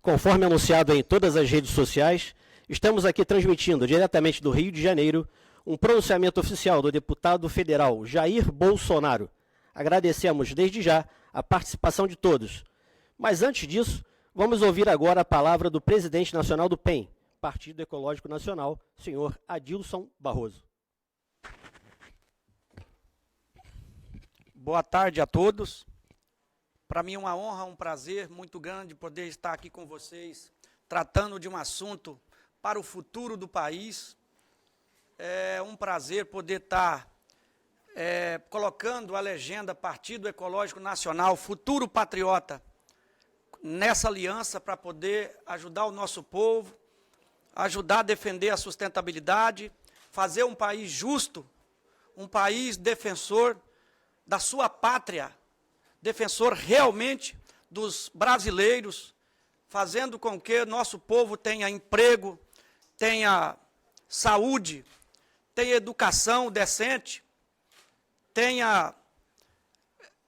Conforme anunciado em todas as redes sociais, estamos aqui transmitindo diretamente do Rio de Janeiro um pronunciamento oficial do deputado federal Jair Bolsonaro. Agradecemos desde já a participação de todos. Mas antes disso, vamos ouvir agora a palavra do presidente nacional do PEN, Partido Ecológico Nacional, senhor Adilson Barroso. Boa tarde a todos. Para mim é uma honra, um prazer muito grande poder estar aqui com vocês, tratando de um assunto para o futuro do país. É um prazer poder estar colocando a legenda Partido Ecológico Nacional, Futuro Patriota, nessa aliança para poder ajudar o nosso povo, ajudar a defender a sustentabilidade, fazer um país justo, um país defensor da sua pátria, defensor realmente dos brasileiros, fazendo com que nosso povo tenha emprego, tenha saúde, tenha educação decente, tenha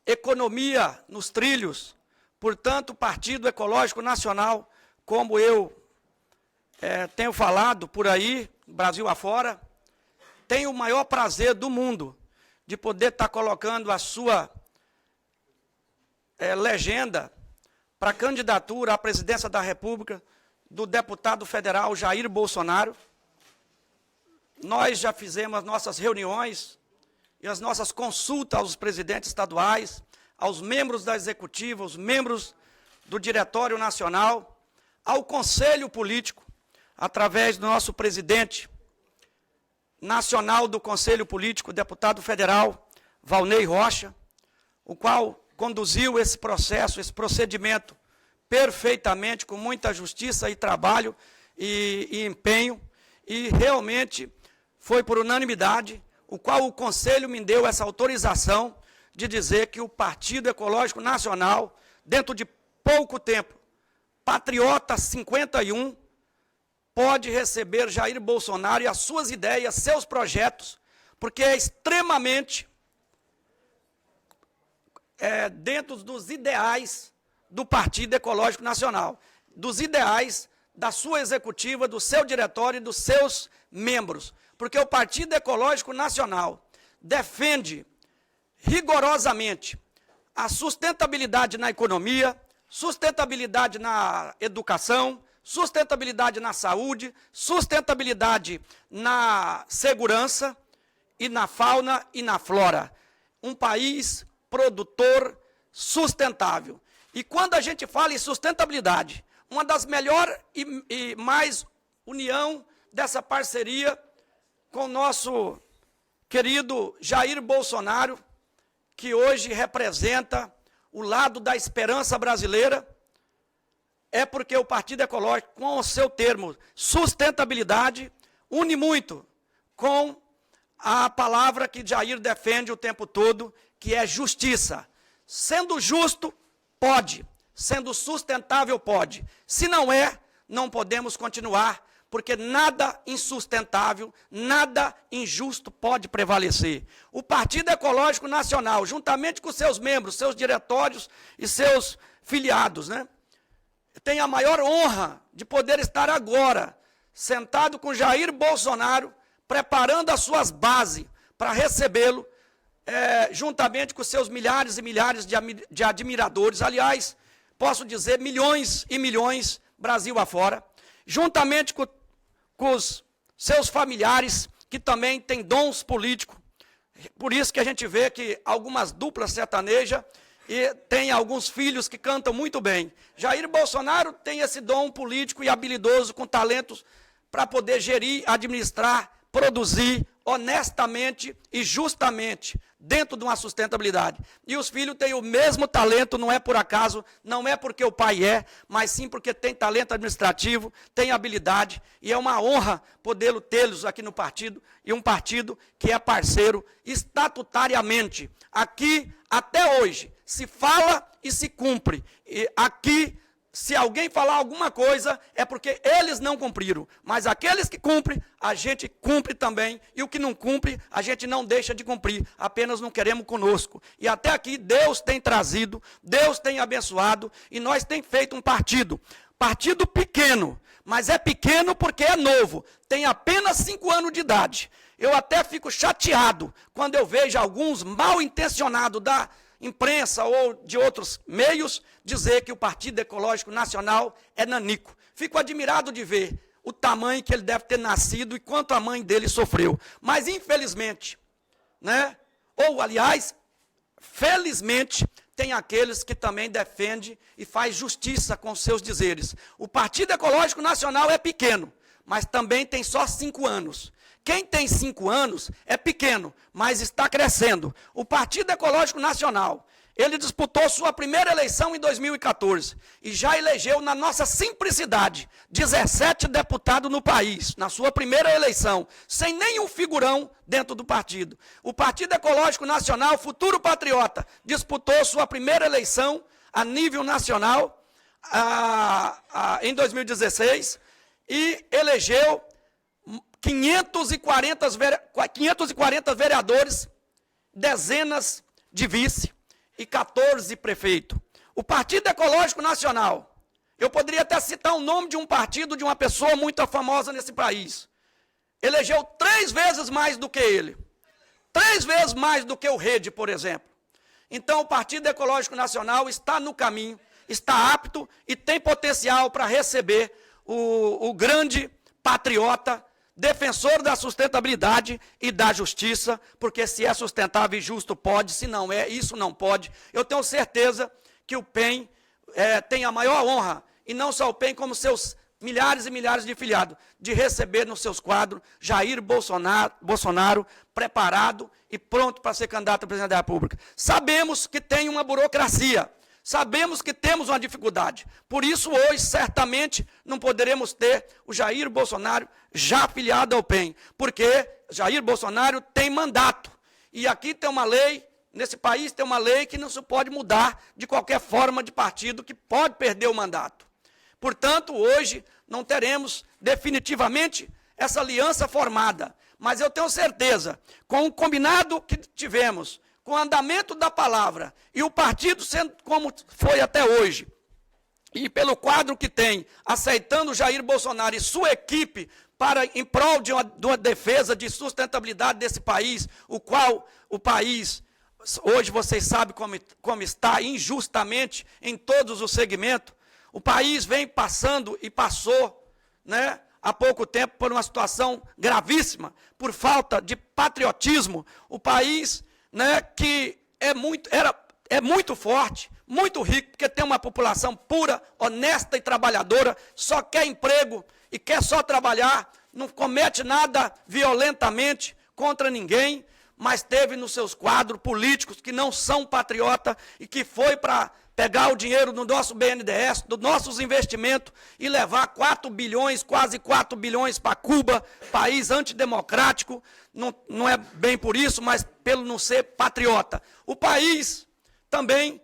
economia nos trilhos. Portanto, o Partido Ecológico Nacional, como eu tenho falado por aí, Brasil afora, tem o maior prazer do mundo de poder estar colocando a sua legenda para a candidatura à presidência da República do deputado federal Jair Bolsonaro. Nós já fizemos as nossas reuniões e as nossas consultas aos presidentes estaduais, aos membros da executiva, aos membros do Diretório Nacional, ao Conselho Político, através do nosso presidente nacional do Conselho Político, deputado federal Valnei Rocha, o qual conduziu esse processo, esse procedimento perfeitamente, com muita justiça e trabalho e empenho, e realmente foi por unanimidade, o qual o Conselho me deu essa autorização de dizer que o Partido Ecológico Nacional, dentro de pouco tempo, Patriota 51, pode receber Jair Bolsonaro e as suas ideias, seus projetos, porque é extremamente dentro dos ideais do Partido Ecológico Nacional, dos ideais da sua executiva, do seu diretório e dos seus membros. Porque o Partido Ecológico Nacional defende rigorosamente a sustentabilidade na economia, sustentabilidade na educação, sustentabilidade na saúde, sustentabilidade na segurança e na fauna e na flora. Um país produtor sustentável. E quando a gente fala em sustentabilidade, uma das melhores e mais união dessa parceria com o nosso querido Jair Bolsonaro, que hoje representa o lado da esperança brasileira, é porque o Partido Ecológico, com o seu termo sustentabilidade, une muito com a palavra que Jair defende o tempo todo, que é justiça. Sendo justo, pode. Sendo sustentável, pode. Se não é, não podemos continuar, porque nada insustentável, nada injusto pode prevalecer. O Partido Ecológico Nacional, juntamente com seus membros, seus diretórios e seus filiados, tem a maior honra de poder estar agora, sentado com Jair Bolsonaro, preparando as suas bases para recebê-lo, juntamente com seus milhares e milhares de admiradores, aliás, posso dizer milhões e milhões, Brasil afora, juntamente com os seus familiares, que também têm dons políticos. Por isso que a gente vê que algumas duplas sertanejas e tem alguns filhos que cantam muito bem. Jair Bolsonaro tem esse dom político e habilidoso, com talentos para poder gerir, administrar, produzir honestamente e justamente, dentro de uma sustentabilidade. E os filhos têm o mesmo talento, não é por acaso, não é porque o pai mas sim porque tem talento administrativo, tem habilidade, e é uma honra poder tê-los aqui no partido, e um partido que é parceiro estatutariamente. Aqui, até hoje, se fala e se cumpre. E aqui, se alguém falar alguma coisa, é porque eles não cumpriram. Mas aqueles que cumprem, a gente cumpre também. E o que não cumpre, a gente não deixa de cumprir. Apenas não queremos conosco. E até aqui, Deus tem trazido, Deus tem abençoado, e nós tem feito um partido Partido pequeno, mas é pequeno porque é novo, tem apenas 5 anos de idade. Eu até fico chateado quando eu vejo alguns mal intencionados da imprensa ou de outros meios dizer que o Partido Ecológico Nacional é nanico. Fico admirado de ver o tamanho que ele deve ter nascido e quanto a mãe dele sofreu. Mas, infelizmente, né? Ou, aliás, felizmente, tem aqueles que também defendem e faz justiça com seus dizeres. O Partido Ecológico Nacional é pequeno, mas também tem só 5 anos. Quem tem 5 anos é pequeno, mas está crescendo. O Partido Ecológico Nacional, ele disputou sua primeira eleição em 2014 e já elegeu, na nossa simplicidade, 17 deputados no país, na sua primeira eleição, sem nenhum figurão dentro do partido. O Partido Ecológico Nacional, Futuro Patriota, disputou sua primeira eleição a nível nacional em 2016 e elegeu 540 vereadores, dezenas de vice e 14 prefeitos. O Partido Ecológico Nacional, eu poderia até citar o nome de um partido, de uma pessoa muito famosa nesse país, elegeu 3 vezes mais do que ele, 3 vezes mais do que o Rede, por exemplo. Então, o Partido Ecológico Nacional está no caminho, está apto e tem potencial para receber o grande patriota, defensor da sustentabilidade e da justiça, porque se é sustentável e justo pode, se não é, isso não pode. Eu tenho certeza que o PEN tem a maior honra, e não só o PEN, como seus milhares e milhares de filiados, de receber nos seus quadros Jair Bolsonaro preparado e pronto para ser candidato a presidente da República. Sabemos que tem uma burocracia, sabemos que temos uma dificuldade. Por isso, hoje, certamente, não poderemos ter o Jair Bolsonaro já afiliado ao PEN, porque Jair Bolsonaro tem mandato. E aqui tem uma lei, nesse país tem uma lei que não se pode mudar de qualquer forma de partido que pode perder o mandato. Portanto, hoje, não teremos definitivamente essa aliança formada. Mas eu tenho certeza, com o combinado que tivemos, com o andamento da palavra e o partido sendo como foi até hoje, e pelo quadro que tem, aceitando Jair Bolsonaro e sua equipe em prol de uma defesa de sustentabilidade desse país, o qual o país, hoje vocês sabem como está injustamente em todos os segmentos, o país vem passando e passou, né, há pouco tempo por uma situação gravíssima, por falta de patriotismo. O país, né, que é muito forte, muito rico, porque tem uma população pura, honesta e trabalhadora, só quer emprego e quer só trabalhar, não comete nada violentamente contra ninguém, mas teve nos seus quadros políticos que não são patriota e que foi para pegar o dinheiro do nosso BNDES, dos nossos investimentos e levar 4 bilhões, quase 4 bilhões para Cuba, país antidemocrático, não é bem por isso, mas pelo não ser patriota. O país também,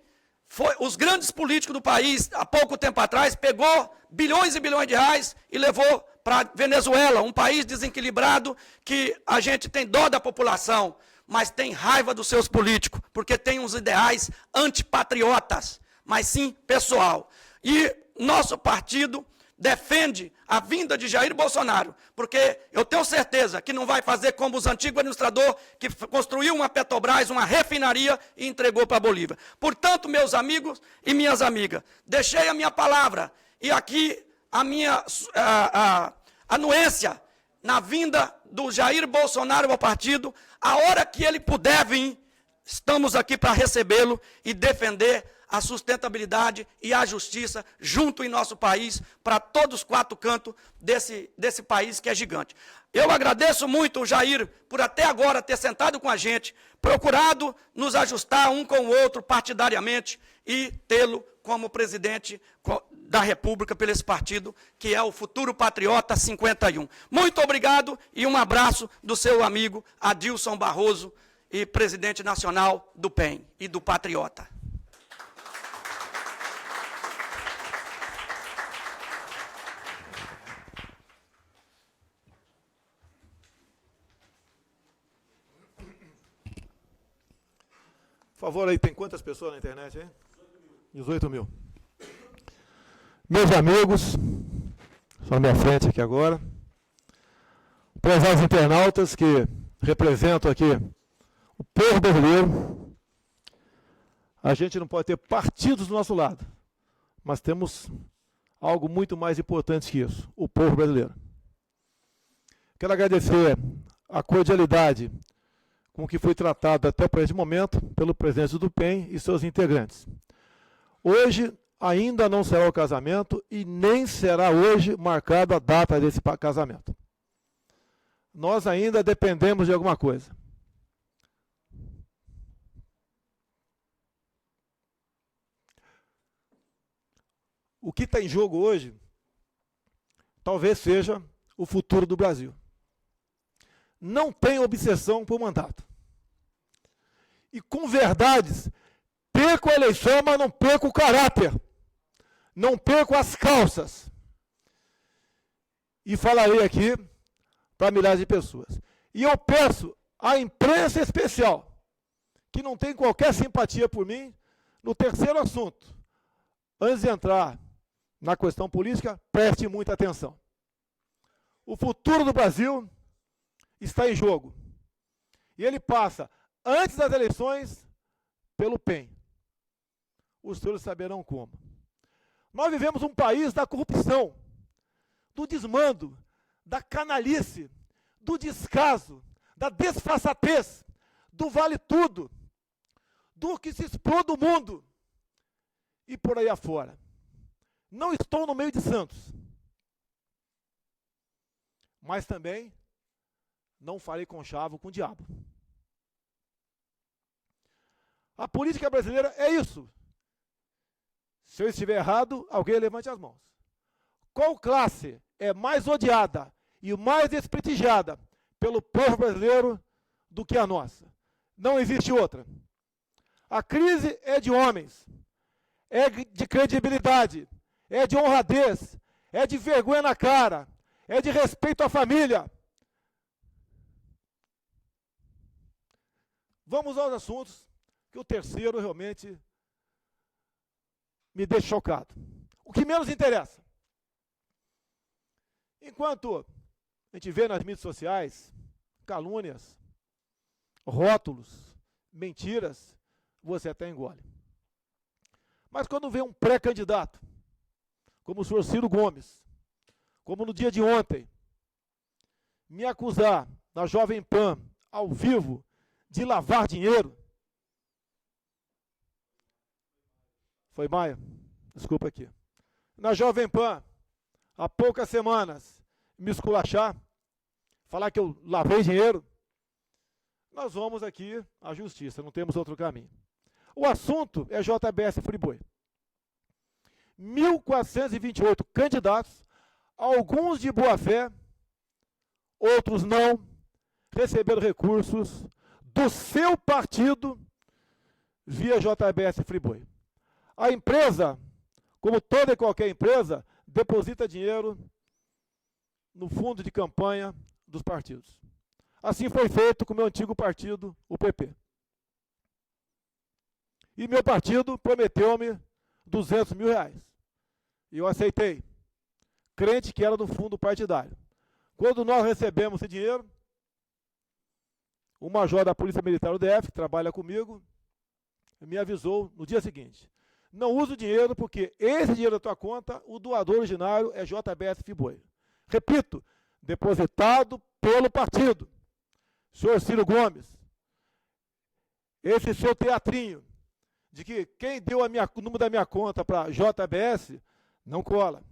os grandes políticos do país, há pouco tempo atrás, pegou bilhões e bilhões de reais e levou para Venezuela, um país desequilibrado que a gente tem dó da população, mas tem raiva dos seus políticos, porque tem uns ideais antipatriotas, mas sim pessoal. E nosso partido defende a vinda de Jair Bolsonaro, porque eu tenho certeza que não vai fazer como os antigos administradores que construiu uma Petrobras, uma refinaria e entregou para a Bolívia. Portanto, meus amigos e minhas amigas, deixei a minha palavra e aqui a minha anuência na vinda do Jair Bolsonaro ao partido, a hora que ele puder vir, estamos aqui para recebê-lo e defender a sustentabilidade e a justiça junto em nosso país, para todos os 4 cantos desse país que é gigante. Eu agradeço muito o Jair por até agora ter sentado com a gente, procurado nos ajustar um com o outro partidariamente e tê-lo como presidente da República pelo esse partido, que é o Futuro Patriota 51. Muito obrigado e um abraço do seu amigo Adilson Barroso, e presidente nacional do PEN e do Patriota. Por favor, aí tem quantas pessoas na internet aí? 18 mil. Meus amigos, estão na minha frente aqui agora, prezados internautas que representam aqui o povo brasileiro, a gente não pode ter partidos do nosso lado, mas temos algo muito mais importante que isso, o povo brasileiro. Quero agradecer a cordialidade com que foi tratado até por esse momento pelo presidente do PEN e seus integrantes. Hoje ainda não será o casamento e nem será hoje marcada a data desse casamento. Nós ainda dependemos de alguma coisa. O que está em jogo hoje talvez seja o futuro do Brasil. Não tem obsessão por mandato. E com verdades, perco a eleição, mas não perco o caráter. Não perco as calças. E falarei aqui para milhares de pessoas. E eu peço à imprensa especial, que não tem qualquer simpatia por mim, no terceiro assunto, antes de entrar na questão política, preste muita atenção. O futuro do Brasil está em jogo. E ele passa, antes das eleições, pelo PEN. Os senhores saberão como. Nós vivemos um país da corrupção, do desmando, da canalice, do descaso, da desfaçatez, do vale tudo, do que se explode o mundo e por aí afora. Não estou no meio de santos, mas também não farei conchavo com o diabo. A política brasileira é isso. Se eu estiver errado, alguém levante as mãos. Qual classe é mais odiada e mais desprestigiada pelo povo brasileiro do que a nossa? Não existe outra. A crise é de homens, é de credibilidade, é de honradez, é de vergonha na cara, é de respeito à família. Vamos aos assuntos, que o terceiro realmente me deixa chocado. O que menos interessa. Enquanto a gente vê nas mídias sociais calúnias, rótulos, mentiras, você até engole. Mas quando vê um pré-candidato, como o senhor Ciro Gomes, como no dia de ontem, me acusar na Jovem Pan, ao vivo, de lavar dinheiro. Foi Maia? Desculpa aqui. Na Jovem Pan, há poucas semanas, me esculachar, falar que eu lavei dinheiro. Nós vamos aqui à justiça, não temos outro caminho. O assunto é JBS Friboi. 1.428 candidatos, alguns de boa fé, outros não, receberam recursos do seu partido via JBS Friboi. A empresa, como toda e qualquer empresa, deposita dinheiro no fundo de campanha dos partidos. Assim foi feito com o meu antigo partido, o PP. E meu partido prometeu-me 200 mil reais. E eu aceitei, crente que era do fundo partidário. Quando nós recebemos esse dinheiro, o major da Polícia Militar do DF, que trabalha comigo, me avisou no dia seguinte: não use o dinheiro porque esse dinheiro da tua conta, o doador originário é JBS Friboi. Repito, depositado pelo partido. Senhor Ciro Gomes, esse seu teatrinho de que quem deu o número da minha conta para JBS, não cola.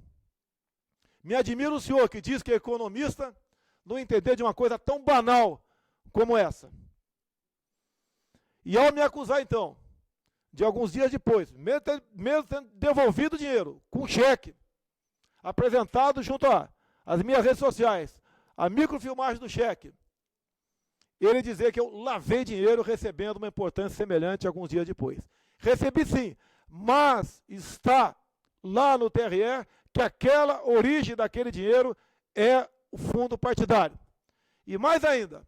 Me admira o senhor que diz que é economista, não entender de uma coisa tão banal como essa. E ao me acusar, então, de alguns dias depois, mesmo tendo devolvido o dinheiro, com cheque, apresentado junto às minhas redes sociais, a microfilmagem do cheque, ele dizer que eu lavei dinheiro recebendo uma importância semelhante alguns dias depois. Recebi sim, mas está lá no TRE que aquela origem daquele dinheiro é o fundo partidário. E mais ainda,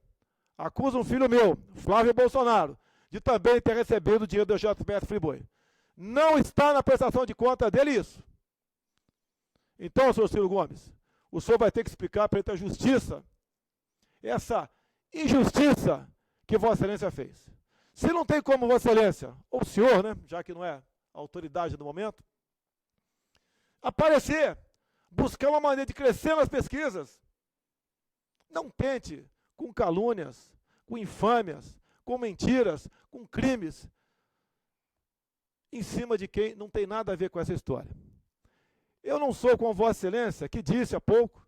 acusa um filho meu, Flávio Bolsonaro, de também ter recebido o dinheiro do JBS Friboi. Não está na prestação de conta dele isso. Então, senhor Ciro Gomes, o senhor vai ter que explicar perante a justiça essa injustiça que Vossa Excelência fez. Se não tem como Vossa Excelência, ou o senhor, né, já que não é a autoridade do momento, aparecer, buscar uma maneira de crescer nas pesquisas, não tente com calúnias, com infâmias, com mentiras, com crimes, em cima de quem não tem nada a ver com essa história. Eu não sou como Vossa Excelência, que disse há pouco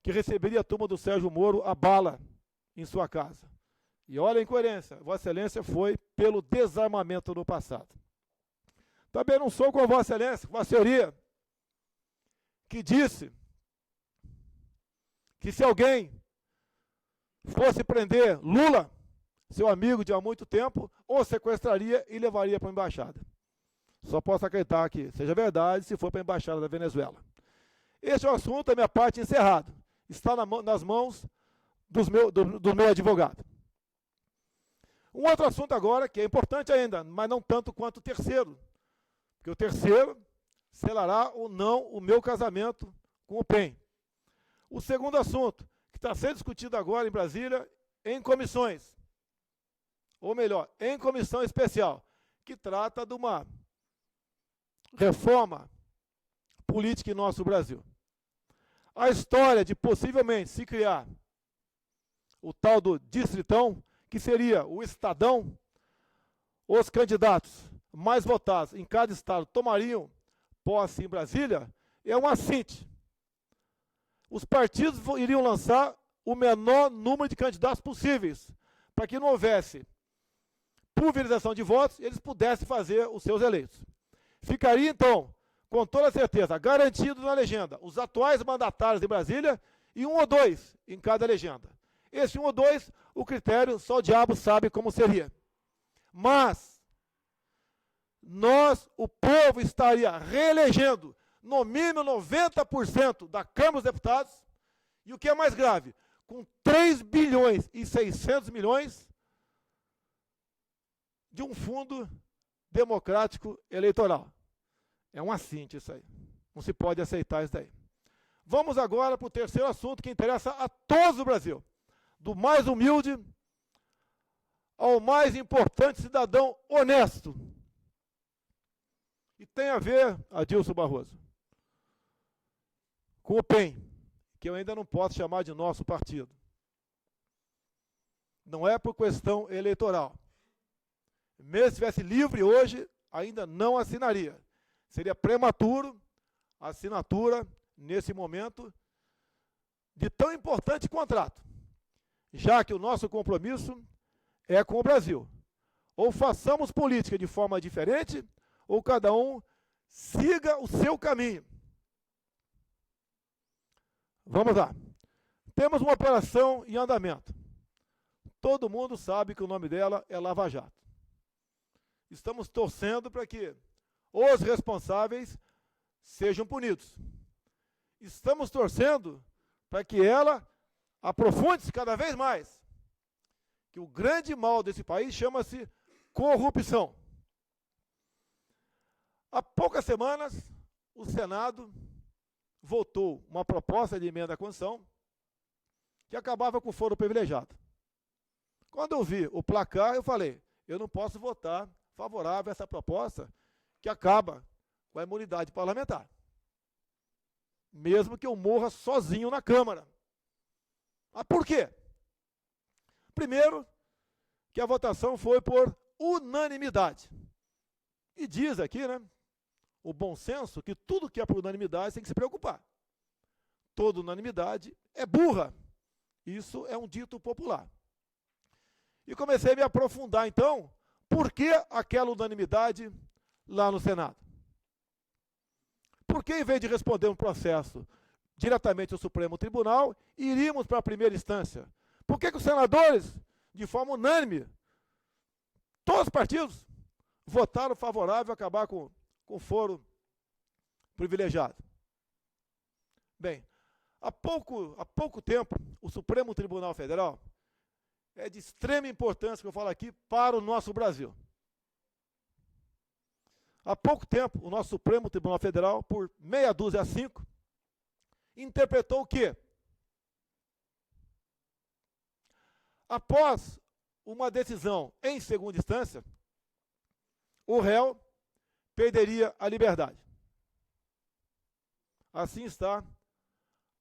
que receberia a turma do Sérgio Moro a bala em sua casa. E olha a incoerência, Vossa Excelência foi pelo desarmamento no passado. Também não sou como Vossa Excelência, com a senhoria, que disse que se alguém fosse prender Lula, seu amigo de há muito tempo, ou sequestraria e levaria para a embaixada. Só posso acreditar que seja verdade se for para a embaixada da Venezuela. Este é o assunto, da minha parte, encerrado. Está nas mãos do meu advogado. Um outro assunto agora, que é importante ainda, mas não tanto quanto o terceiro. Porque o terceiro selará ou não o meu casamento com o PEN. O segundo assunto, que está sendo discutido agora em Brasília, em comissões. Ou melhor, em comissão especial, que trata de uma reforma política em nosso Brasil. A história de possivelmente se criar o tal do distritão, que seria o estadão, os candidatos mais votados em cada estado tomariam posse em Brasília, é um assinte. Os partidos iriam lançar o menor número de candidatos possíveis, para que não houvesse pulverização de votos e eles pudessem fazer os seus eleitos. Ficaria, então, com toda certeza, garantido na legenda os atuais mandatários de Brasília e 1 ou 2 em cada legenda. Esse 1 ou 2, o critério, só o diabo sabe como seria. Mas, nós, o povo, estaria reelegendo no mínimo 90% da Câmara dos Deputados, e o que é mais grave, com 3 bilhões e 600 milhões de um fundo democrático eleitoral. É um assinte isso aí. Não se pode aceitar isso daí. Vamos agora para o terceiro assunto que interessa a todos do Brasil. Do mais humilde ao mais importante cidadão honesto. E tem a ver, Adilson Barroso, com o PEN, que eu ainda não posso chamar de nosso partido. Não é por questão eleitoral. Mesmo se estivesse livre hoje, ainda não assinaria. Seria prematuro a assinatura, nesse momento, de tão importante contrato, já que o nosso compromisso é com o Brasil. Ou façamos política de forma diferente, ou cada um siga o seu caminho. Vamos lá. Temos uma operação em andamento. Todo mundo sabe que o nome dela é Lava Jato. Estamos torcendo para que os responsáveis sejam punidos. Estamos torcendo para que ela aprofunde-se cada vez mais. Que o grande mal desse país chama-se corrupção. Há poucas semanas, o Senado votou uma proposta de emenda à Constituição que acabava com o foro privilegiado. Quando eu vi o placar, eu falei, eu não posso votar favorável a essa proposta que acaba com a imunidade parlamentar. Mesmo que eu morra sozinho na Câmara. Mas por quê? Primeiro, que a votação foi por unanimidade. E diz aqui, né, o bom senso, que tudo que é por unanimidade tem que se preocupar. Toda unanimidade é burra. Isso é um dito popular. E comecei a me aprofundar, então, por que aquela unanimidade lá no Senado? Por que, em vez de responder um processo diretamente ao Supremo Tribunal, iríamos para a primeira instância? Por que os senadores, de forma unânime, todos os partidos, votaram favorável a acabar com o foro privilegiado? Bem, há pouco tempo, o Supremo Tribunal Federal é de extrema importância, que eu falo aqui, para o nosso Brasil. Há pouco tempo, o nosso Supremo Tribunal Federal, por 6-5, interpretou o quê? Após uma decisão em segunda instância, o réu perderia a liberdade. Assim está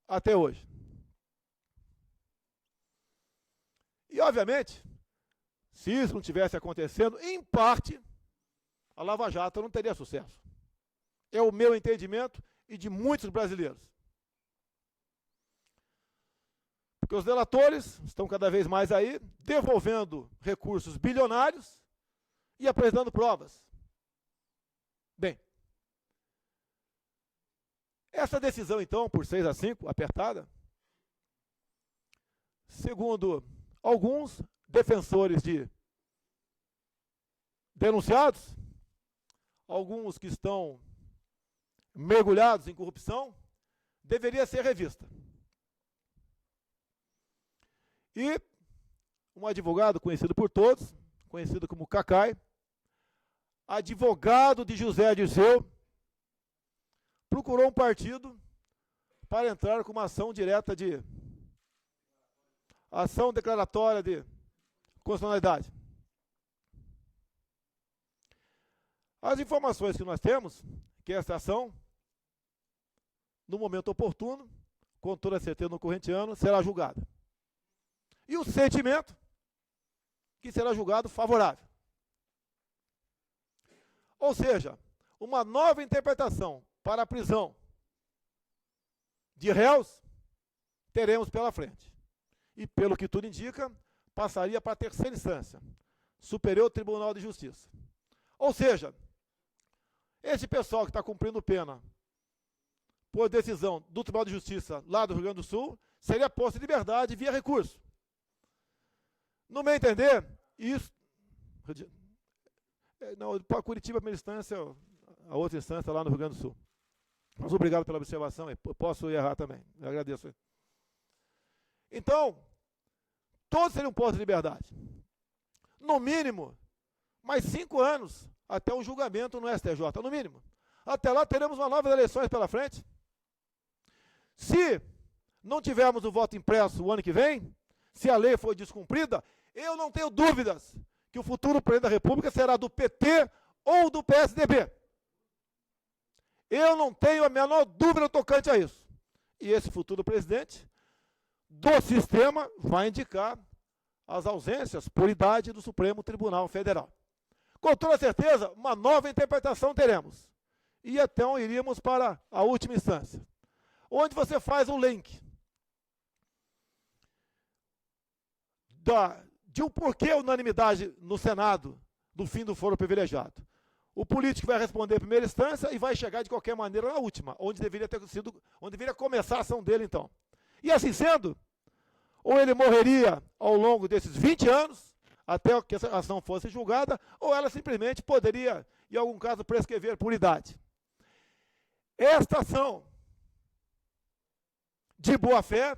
até hoje. E, obviamente, se isso não tivesse acontecendo, em parte, a Lava Jato não teria sucesso. É o meu entendimento e de muitos brasileiros. Porque os delatores estão cada vez mais aí, devolvendo recursos bilionários e apresentando provas. Bem, essa decisão, então, por 6-5, apertada, segundo alguns defensores de denunciados, alguns que estão mergulhados em corrupção, deveria ser revista. E um advogado conhecido por todos, conhecido como Cacai, advogado de José Dirceu, procurou um partido para entrar com uma ação direta de ação declaratória de constitucionalidade. As informações que nós temos, que essa ação, no momento oportuno, com toda certeza no corrente ano, será julgada. E o sentimento, que será julgado favorável. Ou seja, uma nova interpretação para a prisão de réus teremos pela frente. E, pelo que tudo indica, passaria para a terceira instância, Superior Tribunal de Justiça. Ou seja, esse pessoal que está cumprindo pena por decisão do Tribunal de Justiça lá do Rio Grande do Sul, seria posto em liberdade via recurso. No meu entender, isso... Não, para Curitiba, a primeira instância, a outra instância lá no Rio Grande do Sul. Mas obrigado pela observação, eu posso errar também, eu agradeço. Então, todos seriam postos em liberdade. No mínimo, mais 5 anos até o julgamento no STJ, no mínimo. Até lá teremos uma nova eleições pela frente. Se não tivermos o voto impresso o ano que vem, se a lei for descumprida, eu não tenho dúvidas que o futuro presidente da República será do PT ou do PSDB. Eu não tenho a menor dúvida tocante a isso. E esse futuro presidente do sistema vai indicar as ausências por idade do Supremo Tribunal Federal. Com toda certeza, uma nova interpretação teremos. E então iríamos para a última instância, onde você faz um link de um porquê unanimidade no Senado do fim do foro privilegiado. O político vai responder em primeira instância e vai chegar de qualquer maneira na última, onde deveria ter sido, onde deveria começar a ação dele então. E assim sendo, ou ele morreria ao longo desses 20 anos, até que essa ação fosse julgada, ou ela simplesmente poderia, em algum caso, prescrever por idade. Esta ação de boa-fé,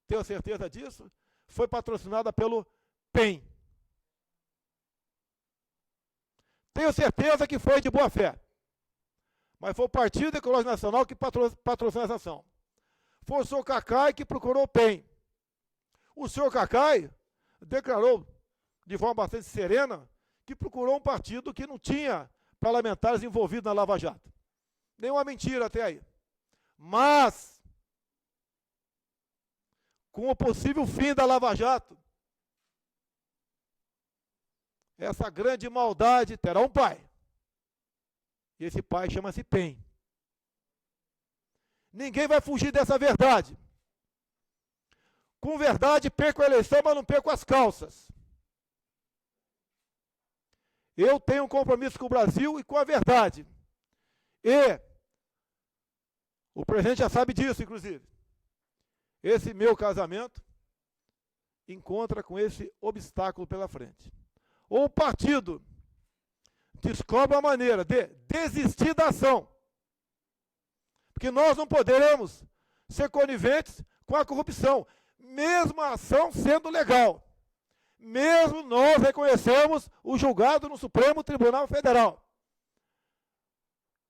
tenho certeza disso, foi patrocinada pelo PEN. Tenho certeza que foi de boa-fé. Mas foi o Partido Ecológico Nacional que patrocinou essa ação. Foi o senhor Cacai que procurou o PEN. O senhor Cacai declarou, de forma bastante serena, que procurou um partido que não tinha parlamentares envolvidos na Lava Jato. Nenhuma mentira até aí. Mas, com o possível fim da Lava Jato, essa grande maldade terá um pai. E esse pai chama-se PEN. Ninguém vai fugir dessa verdade. Com verdade, perco a eleição, mas não perco as calças. Eu tenho um compromisso com o Brasil e com a verdade. E o presidente já sabe disso, inclusive. Esse meu casamento encontra com esse obstáculo pela frente. Ou o partido descobre uma maneira de desistir da ação. Porque nós não poderemos ser coniventes com a corrupção, mesmo a ação sendo legal. Mesmo nós reconhecemos o julgado no Supremo Tribunal Federal.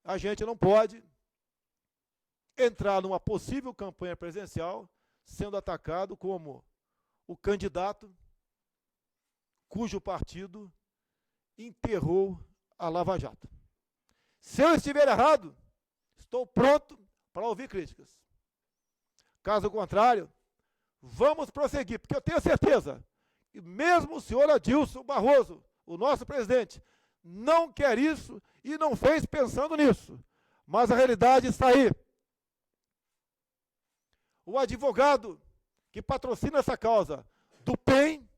A gente não pode entrar numa possível campanha presidencial sendo atacado como o candidato cujo partido enterrou a Lava Jato. Se eu estiver errado, estou pronto para ouvir críticas. Caso contrário, vamos prosseguir, porque eu tenho certeza que mesmo o senhor Adilson Barroso, o nosso presidente, não quer isso e não fez pensando nisso. Mas a realidade está aí. O advogado que patrocina essa causa do PEN,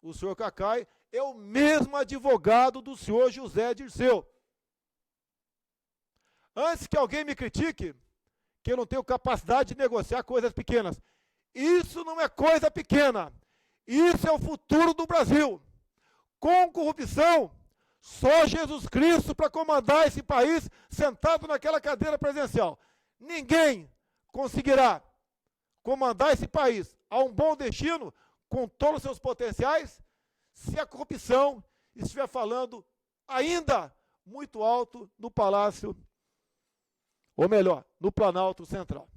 o senhor Cacai, é o mesmo advogado do senhor José Dirceu. Antes que alguém me critique, que eu não tenho capacidade de negociar coisas pequenas. Isso não é coisa pequena. Isso é o futuro do Brasil. Com corrupção, só Jesus Cristo para comandar esse país sentado naquela cadeira presidencial. Ninguém conseguirá comandar esse país a um bom destino com todos os seus potenciais se a corrupção estiver falando ainda muito alto no Palácio, ou melhor, no Planalto Central.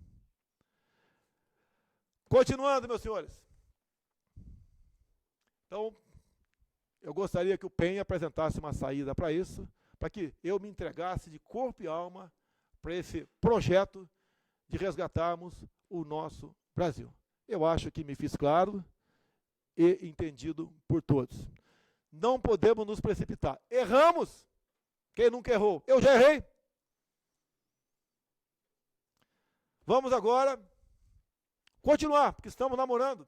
Continuando, meus senhores. Então, eu gostaria que o PEN apresentasse uma saída para isso, para que eu me entregasse de corpo e alma para esse projeto de resgatarmos o nosso Brasil. Eu acho que me fiz claro e entendido por todos. Não podemos nos precipitar. Erramos. Quem nunca errou? Eu já errei. Vamos agora continuar, porque estamos namorando.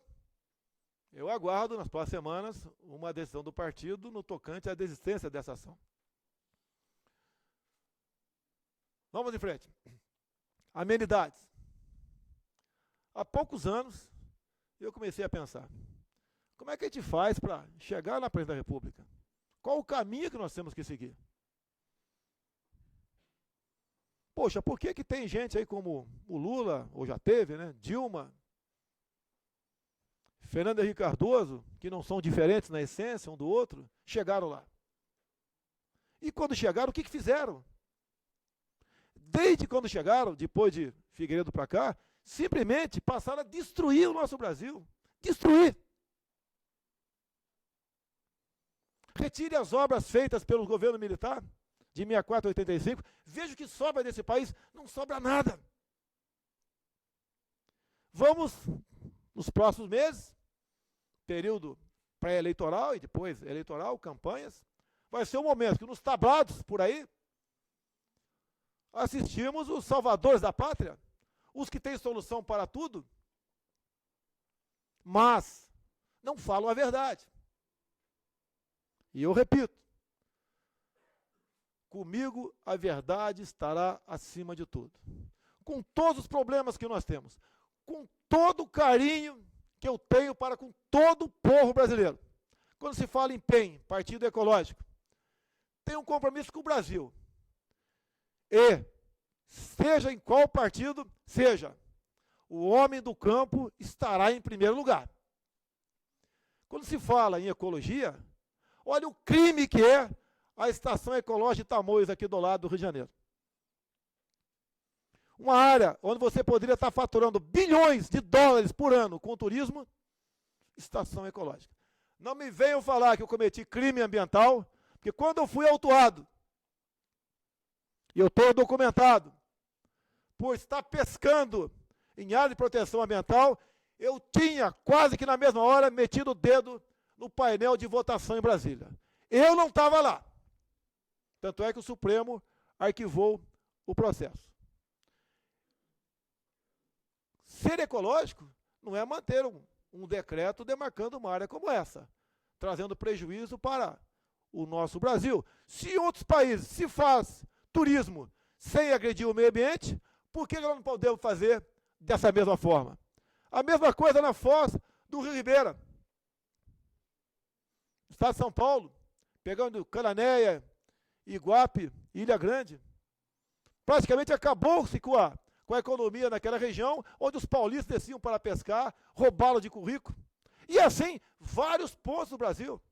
Eu aguardo, nas próximas semanas, uma decisão do partido no tocante à desistência dessa ação. Vamos em frente. Amenidades. Há poucos anos, eu comecei a pensar, como é que a gente faz para chegar na presidência da República? Qual o caminho que nós temos que seguir? Poxa, por que tem gente aí como o Lula, ou já teve, né? Dilma, Fernando Henrique Cardoso, que não são diferentes na essência um do outro, chegaram lá. E quando chegaram, o que fizeram? Desde quando chegaram, depois de Figueiredo para cá, simplesmente passaram a destruir o nosso Brasil. Destruir. Retire as obras feitas pelo governo militar, de 64 a 85, veja o que sobra desse país, não sobra nada. Vamos, nos próximos meses, período pré-eleitoral e depois eleitoral, campanhas, vai ser um momento que nos tablados por aí, assistimos os salvadores da pátria, os que têm solução para tudo, mas não falam a verdade. E eu repito, comigo a verdade estará acima de tudo. Com todos os problemas que nós temos, com todo o carinho que eu tenho para com todo o povo brasileiro. Quando se fala em PEN, Partido Ecológico, tem um compromisso com o Brasil. E, seja em qual partido seja, o homem do campo estará em primeiro lugar. Quando se fala em ecologia, olha o crime que é a Estação Ecológica de Tamoios, aqui do lado do Rio de Janeiro. Uma área onde você poderia estar faturando bilhões de dólares por ano com o turismo, estação ecológica. Não me venham falar que eu cometi crime ambiental, porque quando eu fui autuado, e eu estou documentado, por estar pescando em área de proteção ambiental, eu tinha quase que na mesma hora metido o dedo no painel de votação em Brasília. Eu não estava lá. Tanto é que o Supremo arquivou o processo. Ser ecológico não é manter um decreto demarcando uma área como essa, trazendo prejuízo para o nosso Brasil. Se em outros países se faz turismo sem agredir o meio ambiente, por que nós não podemos fazer dessa mesma forma? A mesma coisa na foz do Rio Ribeira. Estado de São Paulo, pegando Cananéia, Iguape, Ilha Grande, praticamente acabou-se com a economia naquela região, onde os paulistas desciam para pescar, roubá-lo de currículo. E assim, vários pontos do Brasil.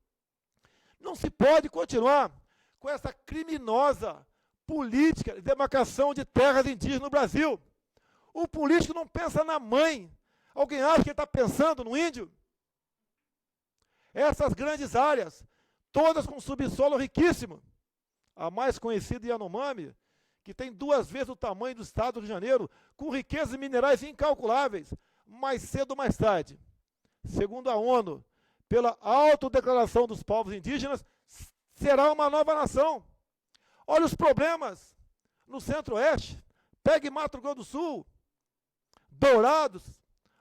Não se pode continuar com essa criminosa política de demarcação de terras indígenas no Brasil. O político não pensa na mãe. Alguém acha que ele está pensando no índio? Essas grandes áreas, todas com subsolo riquíssimo. A mais conhecida Yanomami, que tem 2 vezes o tamanho do estado do Rio de Janeiro, com riquezas minerais incalculáveis, mais cedo ou mais tarde. Segundo a ONU, pela autodeclaração dos povos indígenas, será uma nova nação. Olha os problemas no Centro-Oeste. Pegue Mato Grosso do Sul, Dourados,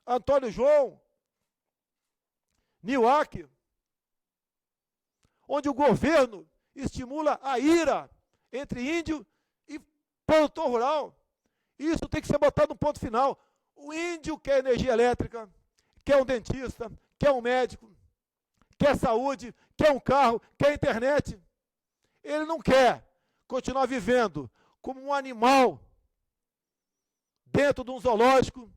Antônio João, Niuaque, onde o governo estimula a ira entre índio e produtor rural. Isso tem que ser botado no ponto final. O índio quer energia elétrica, quer um dentista, quer um médico, quer saúde, quer um carro, quer internet. Ele não quer continuar vivendo como um animal dentro de um zoológico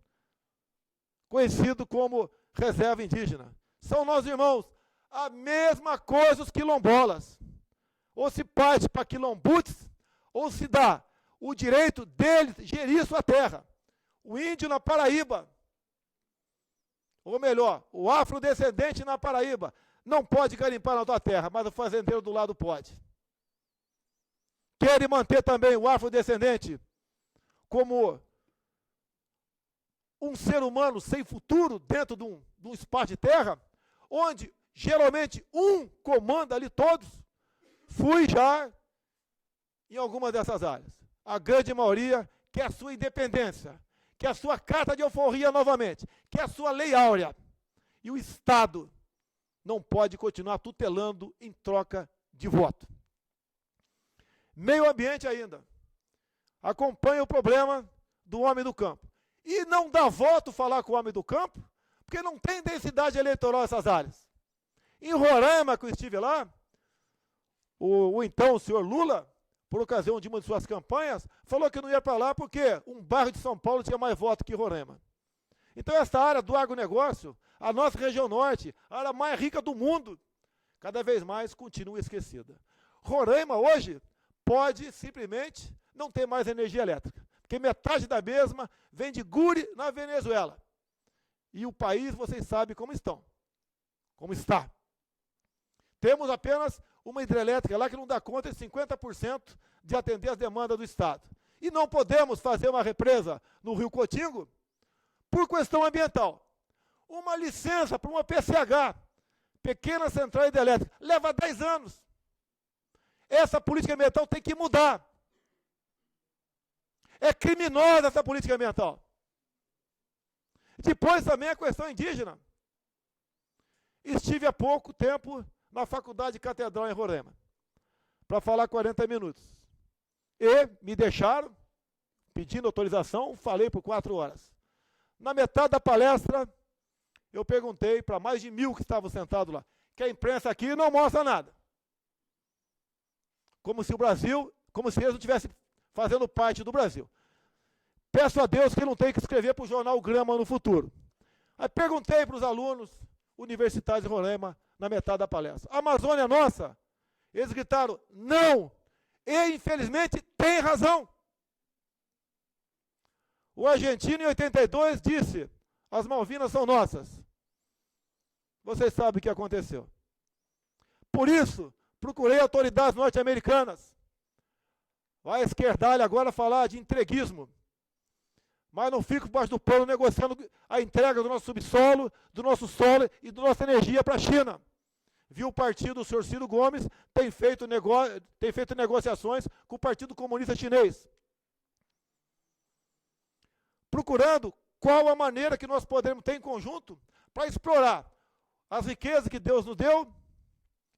conhecido como reserva indígena. São nossos irmãos. A mesma coisa os quilombolas. Ou se parte para quilombutes, ou se dá o direito deles gerir sua terra. O índio na Paraíba, ou melhor, o afrodescendente na Paraíba, não pode garimpar na tua terra, mas o fazendeiro do lado pode. Querem manter também o afrodescendente como um ser humano sem futuro dentro de um espaço de terra, onde geralmente um comanda ali todos. Fui já em algumas dessas áreas. A grande maioria quer a sua independência, quer a sua carta de alforria novamente, quer a sua lei áurea. E o Estado não pode continuar tutelando em troca de voto. Meio ambiente ainda. Acompanha o problema do homem do campo. E não dá voto falar com o homem do campo, porque não tem densidade eleitoral essas áreas. Em Roraima, que eu estive lá, então o senhor Lula, por ocasião de uma de suas campanhas, falou que não ia para lá porque um bairro de São Paulo tinha mais voto que Roraima. Então essa área do agronegócio, a nossa região norte, a área mais rica do mundo, cada vez mais continua esquecida. Roraima hoje pode simplesmente não ter mais energia elétrica, porque metade da mesma vem de Guri, na Venezuela. E o país, vocês sabem como está. Temos apenas uma hidrelétrica lá que não dá conta de 50% de atender as demandas do Estado. E não podemos fazer uma represa no Rio Cotingo por questão ambiental. Uma licença para uma PCH, pequena central hidrelétrica, leva 10 anos. Essa política ambiental tem que mudar. É criminosa essa política ambiental. Depois também a questão indígena. Estive há pouco tempo na Faculdade Catedral em Roraima, para falar 40 minutos. E me deixaram, pedindo autorização, falei por 4 horas. Na metade da palestra, eu perguntei para mais de 1000 que estavam sentados lá, que a imprensa aqui não mostra nada. Como se o Brasil, como se eles não estivessem fazendo parte do Brasil. Peço a Deus que não tenha que escrever para o jornal Grama no futuro. Aí perguntei para os alunos universitários de Roraima, na metade da palestra. A Amazônia é nossa? Eles gritaram, não! E, infelizmente, tem razão. O argentino, em 82, disse, as Malvinas são nossas. Vocês sabem o que aconteceu. Por isso, procurei autoridades norte-americanas. Vai a esquerdalha agora falar de entreguismo. Mas não fico debaixo do pano negociando a entrega do nosso subsolo, do nosso solo e da nossa energia para a China. Viu o partido do senhor Ciro Gomes, tem feito negociações com o Partido Comunista Chinês. Procurando qual a maneira que nós podemos ter em conjunto para explorar as riquezas que Deus nos deu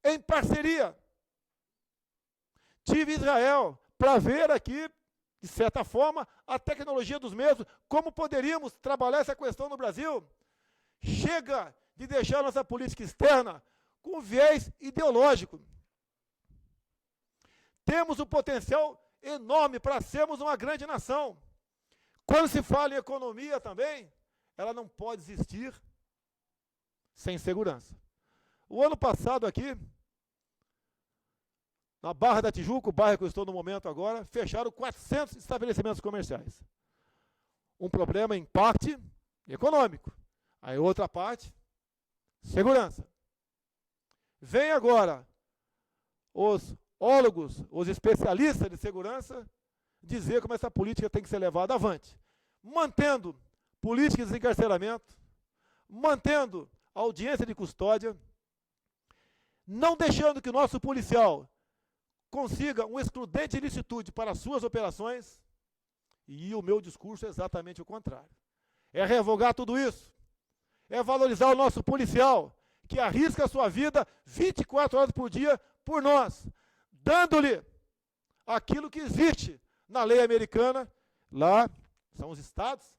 em parceria. Tive Israel para ver aqui, de certa forma, a tecnologia dos mesmos, como poderíamos trabalhar essa questão no Brasil. Chega de deixar nossa política externa com viés ideológico. Temos um potencial enorme para sermos uma grande nação. Quando se fala em economia também, ela não pode existir sem segurança. O ano passado aqui, na Barra da Tijuca, o bairro que eu estou no momento agora, fecharam 400 estabelecimentos comerciais. Um problema em parte econômico. Aí outra parte, segurança. Vem agora os ólogos, os especialistas de segurança, dizer como essa política tem que ser levada avante. Mantendo políticas de encarceramento, mantendo audiência de custódia, não deixando que o nosso policial consiga um excludente de licitude para as suas operações, e o meu discurso é exatamente o contrário. É revogar tudo isso, é valorizar o nosso policial, que arrisca a sua vida 24 horas por dia por nós, dando-lhe aquilo que existe na lei americana, lá são os estados,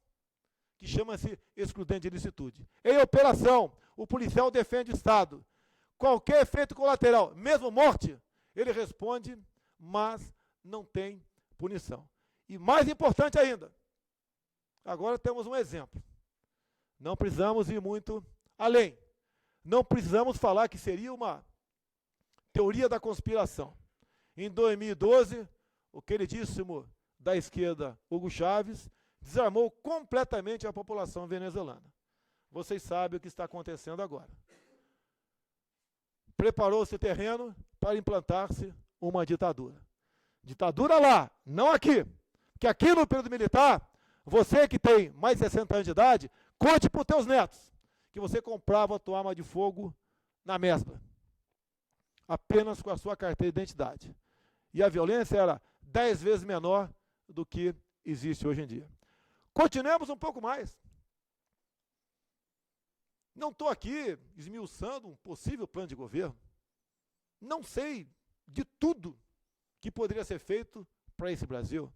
que chama-se excludente de licitude. Em operação, o policial defende o Estado. Qualquer efeito colateral, mesmo morte, ele responde, mas não tem punição. E mais importante ainda, agora temos um exemplo. Não precisamos ir muito além. Não precisamos falar que seria uma teoria da conspiração. Em 2012, o queridíssimo da esquerda, Hugo Chávez, desarmou completamente a população venezuelana. Vocês sabem o que está acontecendo agora. Preparou-se terreno para implantar-se uma ditadura. Ditadura lá, não aqui. Porque aqui no período militar, você que tem mais de 60 anos de idade, conte para os teus netos que você comprava a tua arma de fogo na mesbla, apenas com a sua carteira de identidade. E a violência era 10 vezes menor do que existe hoje em dia. Continuemos um pouco mais. Não estou aqui esmiuçando um possível plano de governo. Não sei de tudo que poderia ser feito para esse Brasil.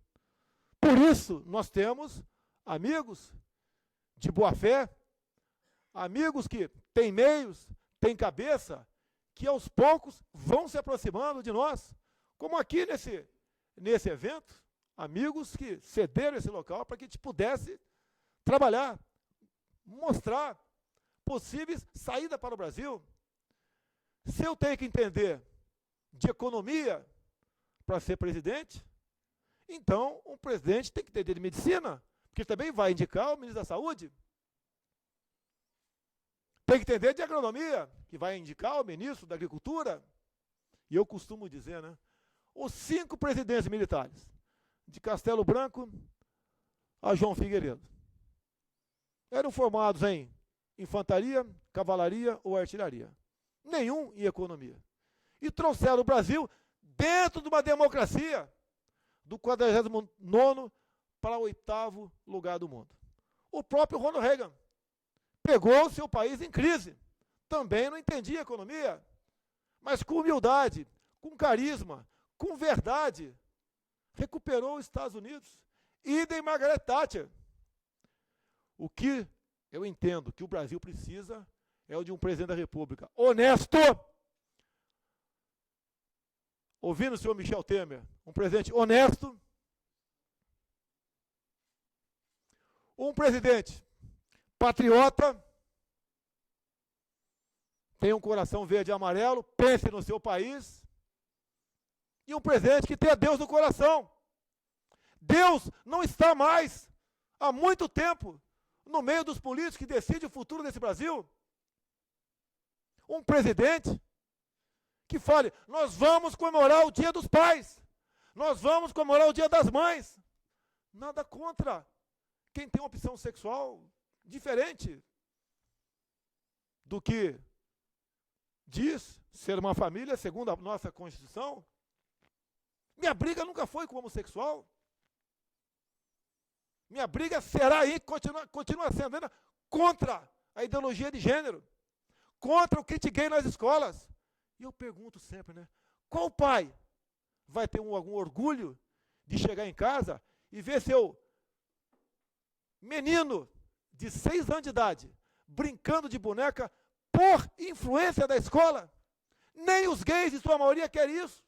Por isso, nós temos amigos de boa fé, amigos que têm meios, têm cabeça, que aos poucos vão se aproximando de nós, como aqui nesse evento, amigos que cederam esse local para que a gente pudesse trabalhar, mostrar possíveis saídas para o Brasil. Se eu tenho que entender de economia para ser presidente, então um presidente tem que entender de medicina, porque também vai indicar o ministro da Saúde. Tem que entender de agronomia, que vai indicar o ministro da Agricultura. E eu costumo dizer, né? Os 5 presidentes militares, de Castelo Branco a João Figueiredo, eram formados em infantaria, cavalaria ou artilharia. Nenhum em economia. E trouxeram o Brasil dentro de uma democracia, do 49º para o 8º lugar do mundo. O próprio Ronald Reagan pegou o seu país em crise. Também não entendia a economia, mas com humildade, com carisma, com verdade, recuperou os Estados Unidos. Idem Margaret Thatcher. O que eu entendo que o Brasil precisa é o de um presidente da República honesto. Ouvindo o senhor Michel Temer, um presidente honesto, um presidente patriota, tem um coração verde e amarelo, pense no seu país, e um presidente que tenha Deus no coração. Deus não está mais, há muito tempo, no meio dos políticos que decidem o futuro desse Brasil. Um presidente que fale, nós vamos comemorar o Dia dos Pais, nós vamos comemorar o Dia das Mães. Nada contra quem tem uma opção sexual diferente do que diz ser uma família segundo a nossa Constituição. Minha briga nunca foi com o homossexual. Minha briga será e continua sendo ainda contra a ideologia de gênero, contra o kit gay nas escolas. E eu pergunto sempre, né? Qual pai vai ter algum orgulho de chegar em casa e ver seu menino de 6 anos de idade brincando de boneca por influência da escola? Nem os gays, em sua maioria, querem isso.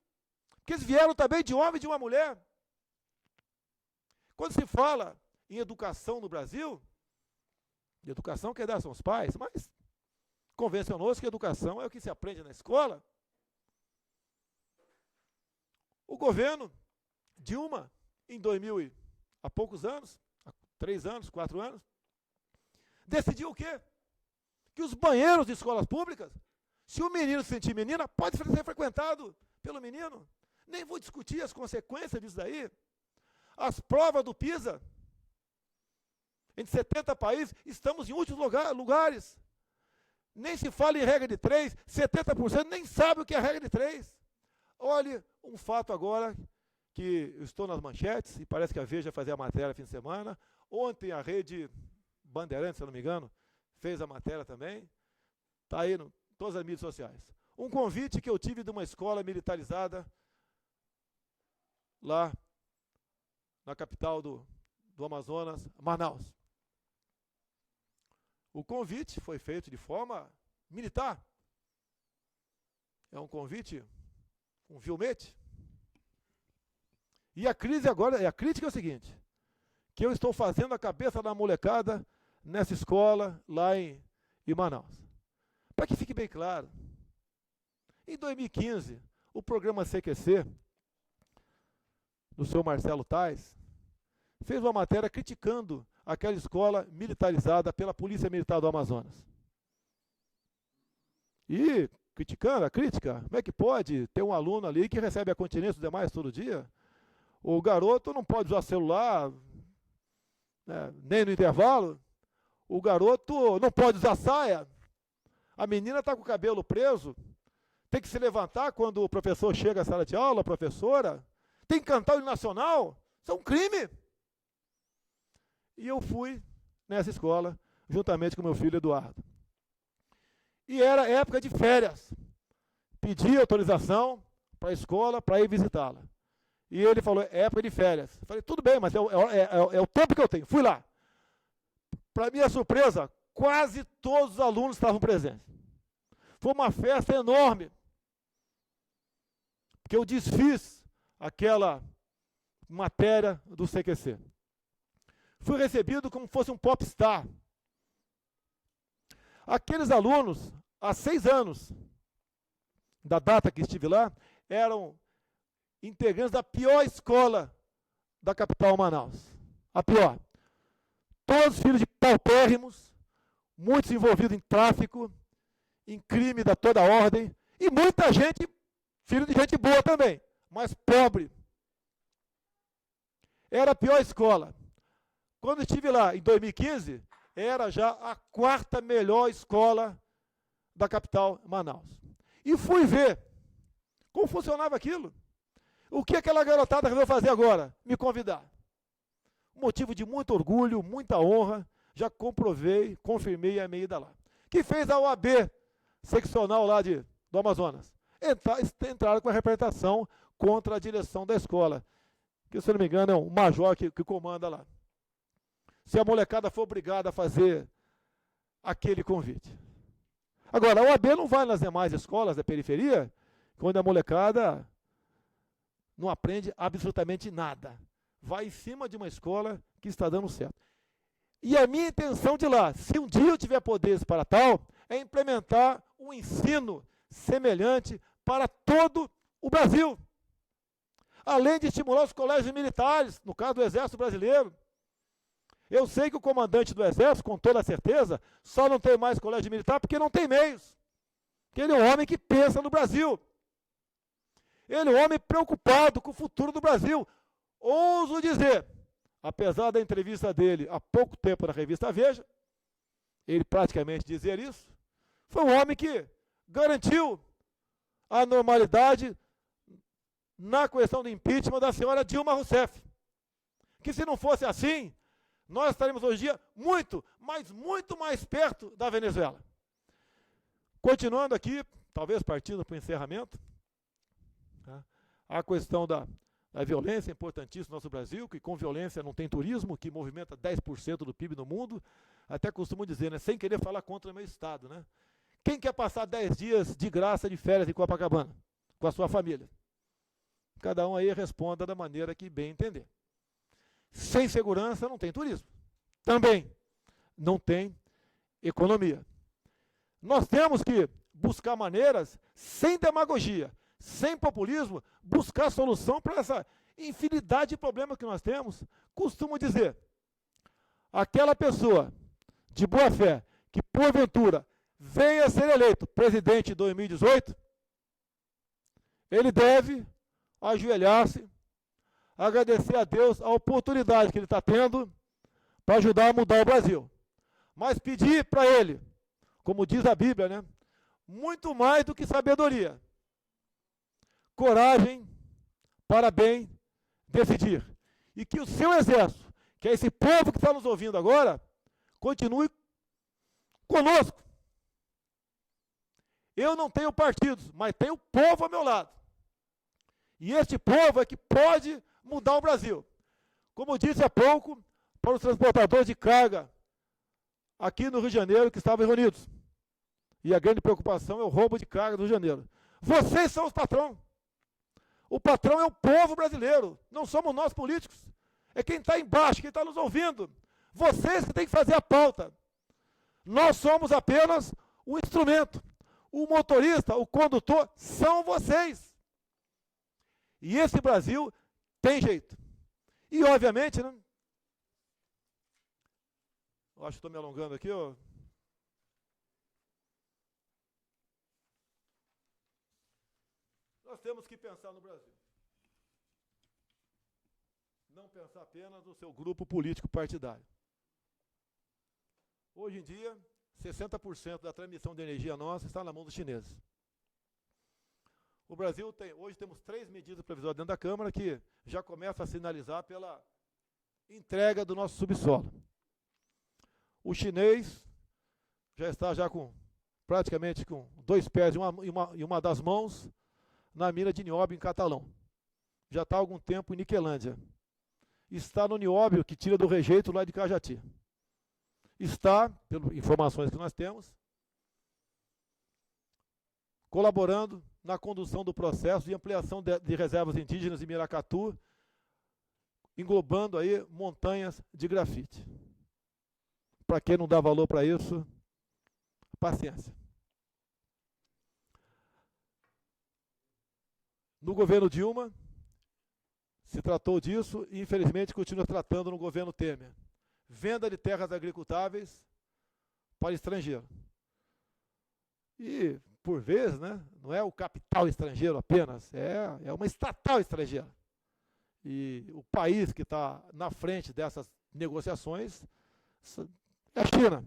Porque eles vieram também de um homem e de uma mulher. Quando se fala em educação no Brasil, de educação quem dá são os pais, mas convencionou-se que educação é o que se aprende na escola. O governo Dilma, em 2000 e há poucos anos, há 3 anos, 4 anos, decidiu o quê? Que os banheiros de escolas públicas, se o menino se sentir menina, pode ser frequentado pelo menino. Nem vou discutir as consequências disso daí. As provas do PISA, em 70 países, estamos em últimos lugares. Nem se fala em regra de 3, 70% nem sabe o que é a regra de 3. Olhe, um fato agora, que eu estou nas manchetes, e parece que a Veja fazia a matéria fim de semana. Ontem a rede Bandeirantes, se eu não me engano, fez a matéria também. Está aí em todas as mídias sociais. Um convite que eu tive de uma escola militarizada, lá na capital do Amazonas, Manaus. O convite foi feito de forma militar. É um convite, um vilmete. E a crise agora, a crítica é o seguinte, que eu estou fazendo a cabeça da molecada nessa escola lá em Manaus. Para que fique bem claro, em 2015, o programa CQC, do senhor Marcelo Tais, fez uma matéria criticando aquela escola militarizada pela Polícia Militar do Amazonas. E criticando, a crítica, como é que pode ter um aluno ali que recebe a continência dos demais todo dia? O garoto não pode usar celular, né, nem no intervalo. O garoto não pode usar saia. A menina está com o cabelo preso, tem que se levantar quando o professor chega à sala de aula, a professora. Tem que cantar o hino nacional. Isso é um crime. E eu fui nessa escola, juntamente com meu filho Eduardo. E era época de férias. Pedi autorização para a escola para ir visitá-la. E ele falou, é época de férias. Eu falei, tudo bem, mas é o tempo que eu tenho. Fui lá. Para minha surpresa, quase todos os alunos estavam presentes. Foi uma festa enorme. Porque eu desfiz aquela matéria do CQC. Fui recebido como se fosse um popstar. Aqueles alunos, há 6 anos da data que estive lá, eram integrantes da pior escola da capital Manaus. A pior. Todos filhos de paupérrimos, muitos envolvidos em tráfico, em crime da toda ordem, e muita gente, filho de gente boa também, mas pobre. Era a pior escola. Quando estive lá, em 2015, era já a 4ª melhor escola da capital Manaus. E fui ver como funcionava aquilo. O que aquela garotada resolveu fazer agora? Me convidar. Motivo de muito orgulho, muita honra, já comprovei, confirmei a minha ida lá. Que fez a OAB seccional lá do Amazonas. Entraram com a representação contra a direção da escola, que, se não me engano, é um major que comanda lá. Se a molecada for obrigada a fazer aquele convite. Agora, a OAB não vai nas demais escolas da periferia, quando a molecada não aprende absolutamente nada. Vai em cima de uma escola que está dando certo. E a minha intenção de lá, se um dia eu tiver poderes para tal, é implementar um ensino semelhante para todo o Brasil. Além de estimular os colégios militares, no caso do Exército Brasileiro. Eu sei que o comandante do Exército, com toda certeza, só não tem mais colégio militar porque não tem meios. Porque ele é um homem que pensa no Brasil. Ele é um homem preocupado com o futuro do Brasil. Ouso dizer, apesar da entrevista dele há pouco tempo na revista Veja, ele praticamente dizer isso, foi um homem que garantiu a normalidade na questão do impeachment da senhora Dilma Rousseff. Que se não fosse assim, nós estaremos hoje em dia muito, mas muito mais perto da Venezuela. Continuando aqui, talvez partindo para o encerramento, tá? A questão da violência é importantíssima no nosso Brasil, que com violência não tem turismo, que movimenta 10% do PIB no mundo. Até costumo dizer, né, sem querer falar contra o meu estado, né? Quem quer passar 10 dias de graça de férias em Copacabana, com a sua família? Cada um aí responda da maneira que bem entender. Sem segurança não tem turismo. Também não tem economia. Nós temos que buscar maneiras, sem demagogia, sem populismo, buscar solução para essa infinidade de problemas que nós temos. Costumo dizer, aquela pessoa de boa fé que, porventura, venha a ser eleito presidente em 2018, ele deve ajoelhar-se, agradecer a Deus a oportunidade que ele está tendo para ajudar a mudar o Brasil. Mas pedir para ele, como diz a Bíblia, né, muito mais do que sabedoria, coragem para bem decidir. E que o seu exército, que é esse povo que está nos ouvindo agora, continue conosco. Eu não tenho partidos, mas tenho o povo ao meu lado. E este povo é que pode mudar o Brasil. Como eu disse há pouco, para os transportadores de carga aqui no Rio de Janeiro que estavam reunidos. E a grande preocupação é o roubo de carga do Rio de Janeiro. Vocês são os patrões. O patrão é o povo brasileiro, não somos nós políticos. É quem está embaixo, quem está nos ouvindo. Vocês que têm que fazer a pauta. Nós somos apenas o instrumento. O motorista, o condutor, são vocês. E esse Brasil tem jeito. E, obviamente, né? Eu acho que estou me alongando aqui, ó. Nós temos que pensar no Brasil. Não pensar apenas no seu grupo político partidário. Hoje em dia, 60% da transmissão de energia nossa está na mão dos chineses. O Brasil tem, hoje temos 3 medidas provisórias dentro da Câmara que já começam a sinalizar pela entrega do nosso subsolo. O chinês já está praticamente com 2 pés e uma das mãos na mina de nióbio em Catalão. Já está há algum tempo em Niquelândia. Está no nióbio que tira do rejeito lá de Cajati. Está, pelas informações que nós temos, colaborando na condução do processo de ampliação de reservas indígenas em Miracatu, englobando aí montanhas de grafite. Para quem não dá valor para isso, paciência. No governo Dilma, se tratou disso e, infelizmente, continua tratando no governo Temer. Venda de terras agricultáveis para estrangeiro. E, por vezes, né, não é o capital estrangeiro apenas, é uma estatal estrangeira. E o país que está na frente dessas negociações é a China.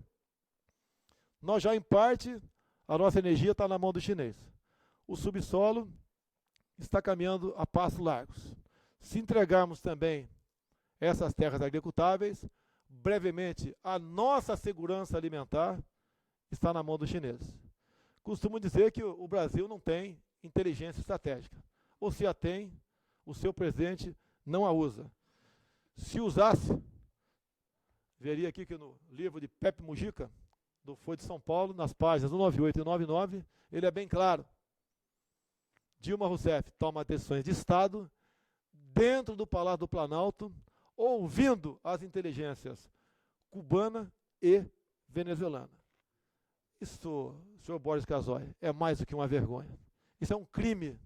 Nós já, em parte, a nossa energia está na mão do chinês. O subsolo está caminhando a passos largos. Se entregarmos também essas terras agricultáveis, brevemente, a nossa segurança alimentar está na mão dos chineses. Costumo dizer que o Brasil não tem inteligência estratégica. Ou se a tem, o seu presidente não a usa. Se usasse, veria aqui que no livro de Pepe Mujica, do Folha de São Paulo, nas páginas 198 e 99, ele é bem claro. Dilma Rousseff toma decisões de Estado dentro do Palácio do Planalto, ouvindo as inteligências cubana e venezuelana. Isso, senhor Boris Casoy, é mais do que uma vergonha. Isso é um crime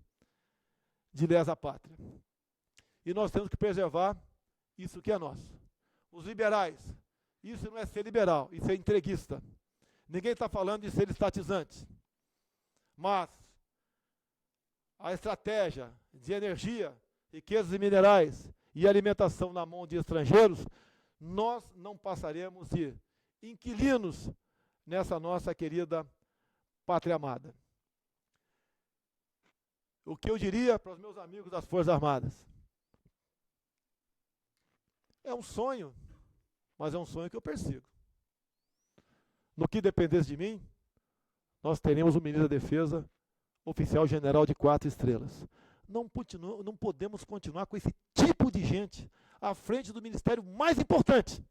de lesa pátria. E nós temos que preservar isso que é nosso. Os liberais, isso não é ser liberal, isso é entreguista. Ninguém está falando de ser estatizante. Mas a estratégia de energia, riquezas e minerais e alimentação na mão de estrangeiros, nós não passaremos de inquilinos nessa nossa querida pátria amada. O que eu diria para os meus amigos das Forças Armadas? É um sonho, mas é um sonho que eu persigo. No que dependesse de mim, nós teremos um ministro da Defesa, oficial general de 4 estrelas. Não podemos continuar com esse tipo de gente à frente do ministério mais importante,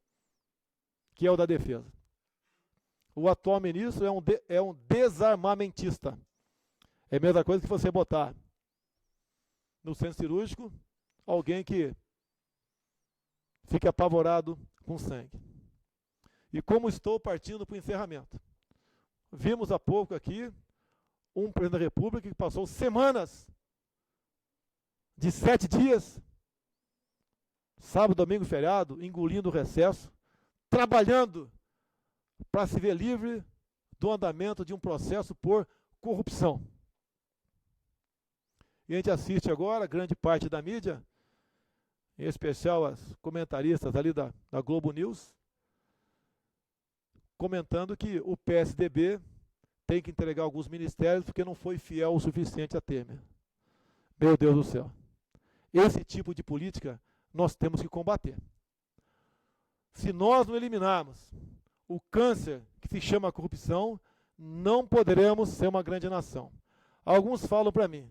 que é o da Defesa. O atual ministro é um desarmamentista. É a mesma coisa que você botar no centro cirúrgico alguém que fica apavorado com sangue. E como estou partindo para o encerramento. Vimos há pouco aqui um presidente da República que passou semanas de 7 dias, sábado, domingo e feriado, engolindo o recesso, trabalhando para se ver livre do andamento de um processo por corrupção. E a gente assiste agora, grande parte da mídia, em especial as comentaristas ali da Globo News, comentando que o PSDB tem que entregar alguns ministérios porque não foi fiel o suficiente a Temer. Meu Deus do céu. Esse tipo de política nós temos que combater. Se nós não eliminarmos o câncer que se chama corrupção, não poderemos ser uma grande nação. Alguns falam para mim,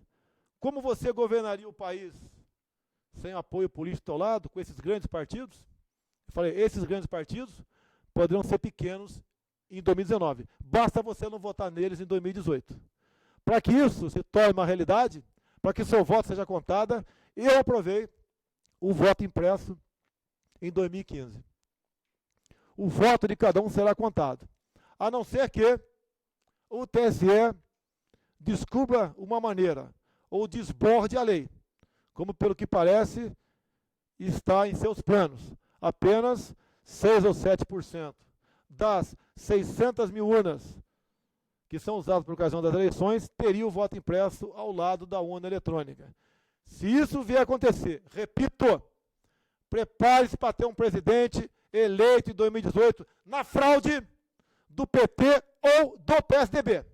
como você governaria o país sem apoio político ao lado, com esses grandes partidos? Eu falei, esses grandes partidos poderão ser pequenos em 2019. Basta você não votar neles em 2018. Para que isso se torne uma realidade, para que seu voto seja contado, eu aprovei o voto impresso em 2015. O voto de cada um será contado, a não ser que o TSE descubra uma maneira, ou desborde a lei, como pelo que parece está em seus planos. Apenas 6 ou 7% das 600 mil urnas que são usadas por ocasião das eleições teria o voto impresso ao lado da urna eletrônica. Se isso vier a acontecer, repito, prepare-se para ter um presidente eleito em 2018 na fraude do PT ou do PSDB.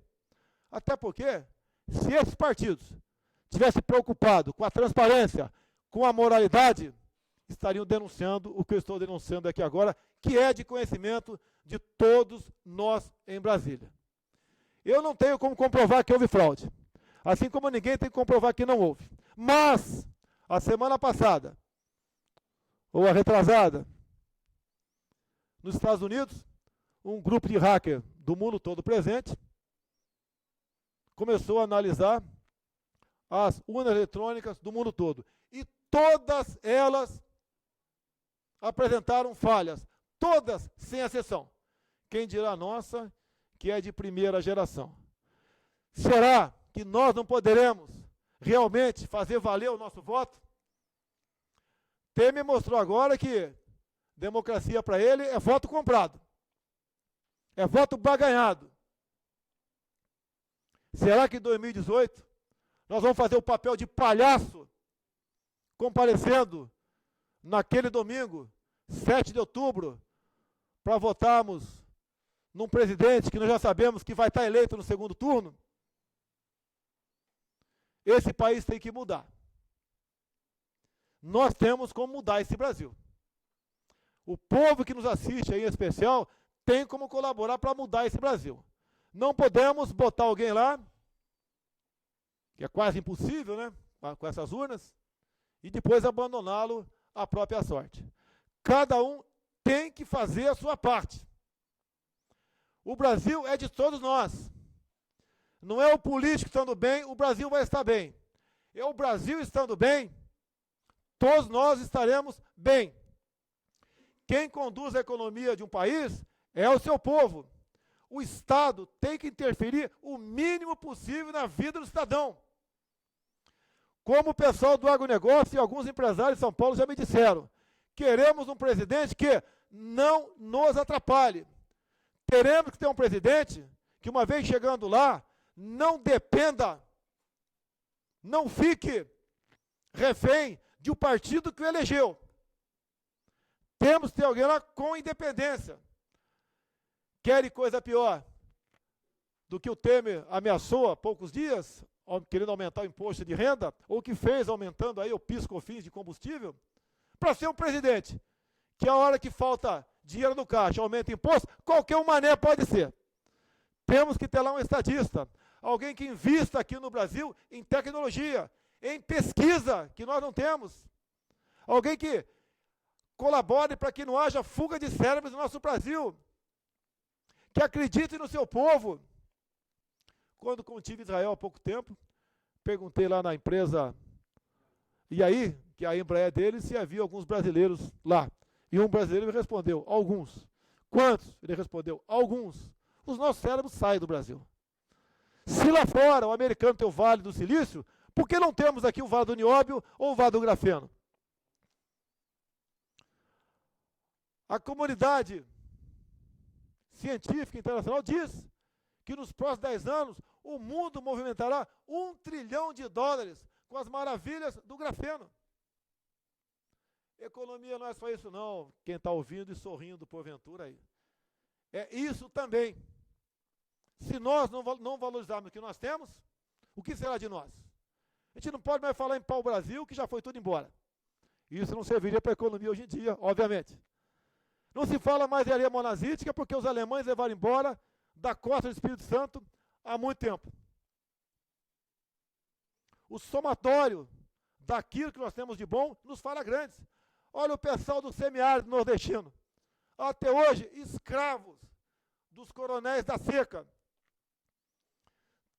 Até porque, se esses partidos tivessem preocupado com a transparência, com a moralidade, estariam denunciando o que eu estou denunciando aqui agora, que é de conhecimento de todos nós em Brasília. Eu não tenho como comprovar que houve fraude, assim como ninguém tem que comprovar que não houve. Mas, a semana passada, ou a retrasada, nos Estados Unidos, um grupo de hacker do mundo todo presente começou a analisar as urnas eletrônicas do mundo todo. E todas elas apresentaram falhas, todas sem exceção. Quem dirá a nossa, que é de primeira geração. Será que nós não poderemos realmente fazer valer o nosso voto? Temer mostrou agora que democracia para ele é voto comprado, é voto barganhado. Será que em 2018 nós vamos fazer o papel de palhaço, comparecendo naquele domingo, 7 de outubro, para votarmos num presidente que nós já sabemos que vai estar eleito no segundo turno? Esse país tem que mudar. Nós temos como mudar esse Brasil. O povo que nos assiste aí em especial tem como colaborar para mudar esse Brasil. Não podemos botar alguém lá, que é quase impossível, né, com essas urnas, e depois abandoná-lo à própria sorte. Cada um tem que fazer a sua parte. O Brasil é de todos nós. Não é o político estando bem, o Brasil vai estar bem. É o Brasil estando bem, todos nós estaremos bem. Quem conduz a economia de um país é o seu povo. O Estado tem que interferir o mínimo possível na vida do cidadão. Como o pessoal do agronegócio e alguns empresários de São Paulo já me disseram, queremos um presidente que não nos atrapalhe. Teremos que ter um presidente que, uma vez chegando lá, não dependa, não fique refém de um partido que o elegeu. Temos que ter alguém lá com independência. Querem coisa pior do que o Temer ameaçou há poucos dias, querendo aumentar o imposto de renda, ou que fez aumentando aí o PIS/COFINS de combustível, para ser um presidente que a hora que falta dinheiro no caixa aumenta imposto, qualquer um mané pode ser. Temos que ter lá um estadista, alguém que invista aqui no Brasil em tecnologia, em pesquisa, que nós não temos. Alguém que colabore para que não haja fuga de cérebros no nosso Brasil. Que acredite no seu povo. Quando contive Israel há pouco tempo, perguntei lá na empresa, e aí, que a Embraer deles, se havia alguns brasileiros lá. E um brasileiro me respondeu, alguns. Quantos? Ele respondeu, alguns. Os nossos cérebros saem do Brasil. Se lá fora o americano tem o Vale do Silício, Por que não temos aqui o Vale do Nióbio ou o Vale do Grafeno? A comunidade científica internacional diz que nos próximos 10 anos o mundo movimentará $1 trilhão com as maravilhas do grafeno. Economia não é só isso não, quem está ouvindo e sorrindo porventura aí. É isso também. Se nós não valorizarmos o que nós temos, o que será de nós? A gente não pode mais falar em pau-brasil, que já foi tudo embora. Isso não serviria para a economia hoje em dia, obviamente. Não se fala mais em areia monazítica, porque os alemães levaram embora da costa do Espírito Santo há muito tempo. O somatório daquilo que nós temos de bom nos fala grandes. Olha o pessoal do semiárido nordestino. Até hoje, escravos dos coronéis da seca.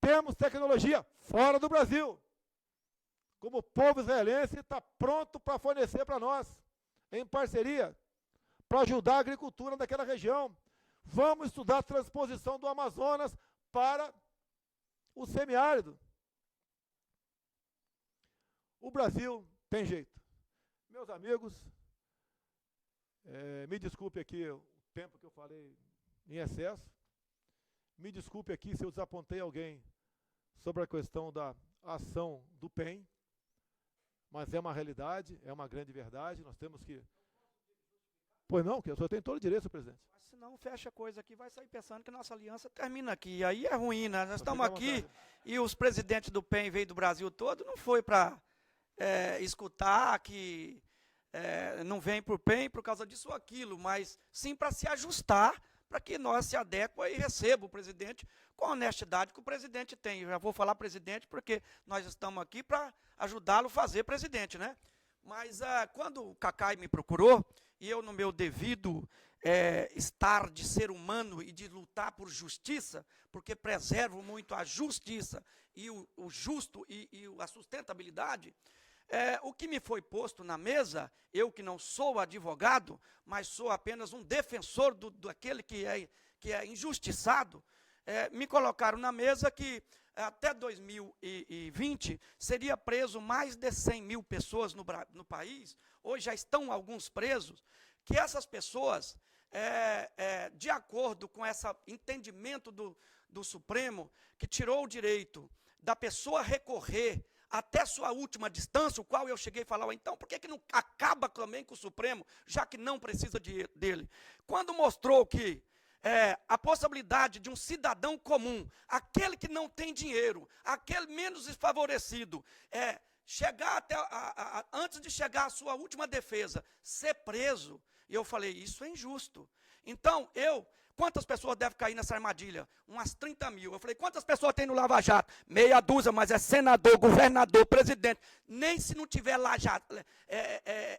Temos tecnologia fora do Brasil. Como o povo israelense está pronto para fornecer para nós, em parceria, para ajudar a agricultura daquela região. Vamos estudar a transposição do Amazonas para o semiárido. O Brasil tem jeito. Meus amigos, me desculpe aqui o tempo que eu falei em excesso. Me desculpe aqui se eu desapontei alguém sobre a questão da ação do PEN, mas é uma realidade, é uma grande verdade, nós temos que... Pois não, que o senhor tem todo o direito, senhor presidente. Mas senão fecha a coisa aqui, vai sair pensando que nossa aliança termina aqui. Aí é ruim, né? Nós estamos aqui e os presidentes do PEN veio do Brasil todo, não foi para escutar que não vem para o PEN por causa disso ou aquilo, mas sim para se ajustar, para que nós se adequem e recebam o presidente com a honestidade que o presidente tem. Eu já vou falar presidente porque nós estamos aqui para ajudá-lo a fazer presidente, né? Mas quando o Cacai me procurou, e eu no meu devido estar de ser humano e de lutar por justiça, porque preservo muito a justiça e o justo e a sustentabilidade, o que me foi posto na mesa, eu que não sou advogado, mas sou apenas um defensor daquele que é injustiçado, me colocaram na mesa que até 2020 seria preso mais de 100 mil pessoas no país, hoje já estão alguns presos, que essas pessoas, de acordo com esse entendimento do Supremo, que tirou o direito da pessoa recorrer até sua última distância, o qual eu cheguei a falar, então, por que não acaba também com o Supremo, já que não precisa dele? Quando mostrou que a possibilidade de um cidadão comum, aquele que não tem dinheiro, aquele menos desfavorecido, chegar até, antes de chegar à sua última defesa, ser preso, e eu falei, isso é injusto. Então, quantas pessoas devem cair nessa armadilha? Umas 30 mil. Eu falei, quantas pessoas tem no Lava Jato? Meia dúzia, mas é senador, governador, presidente. Nem se não tiver lá já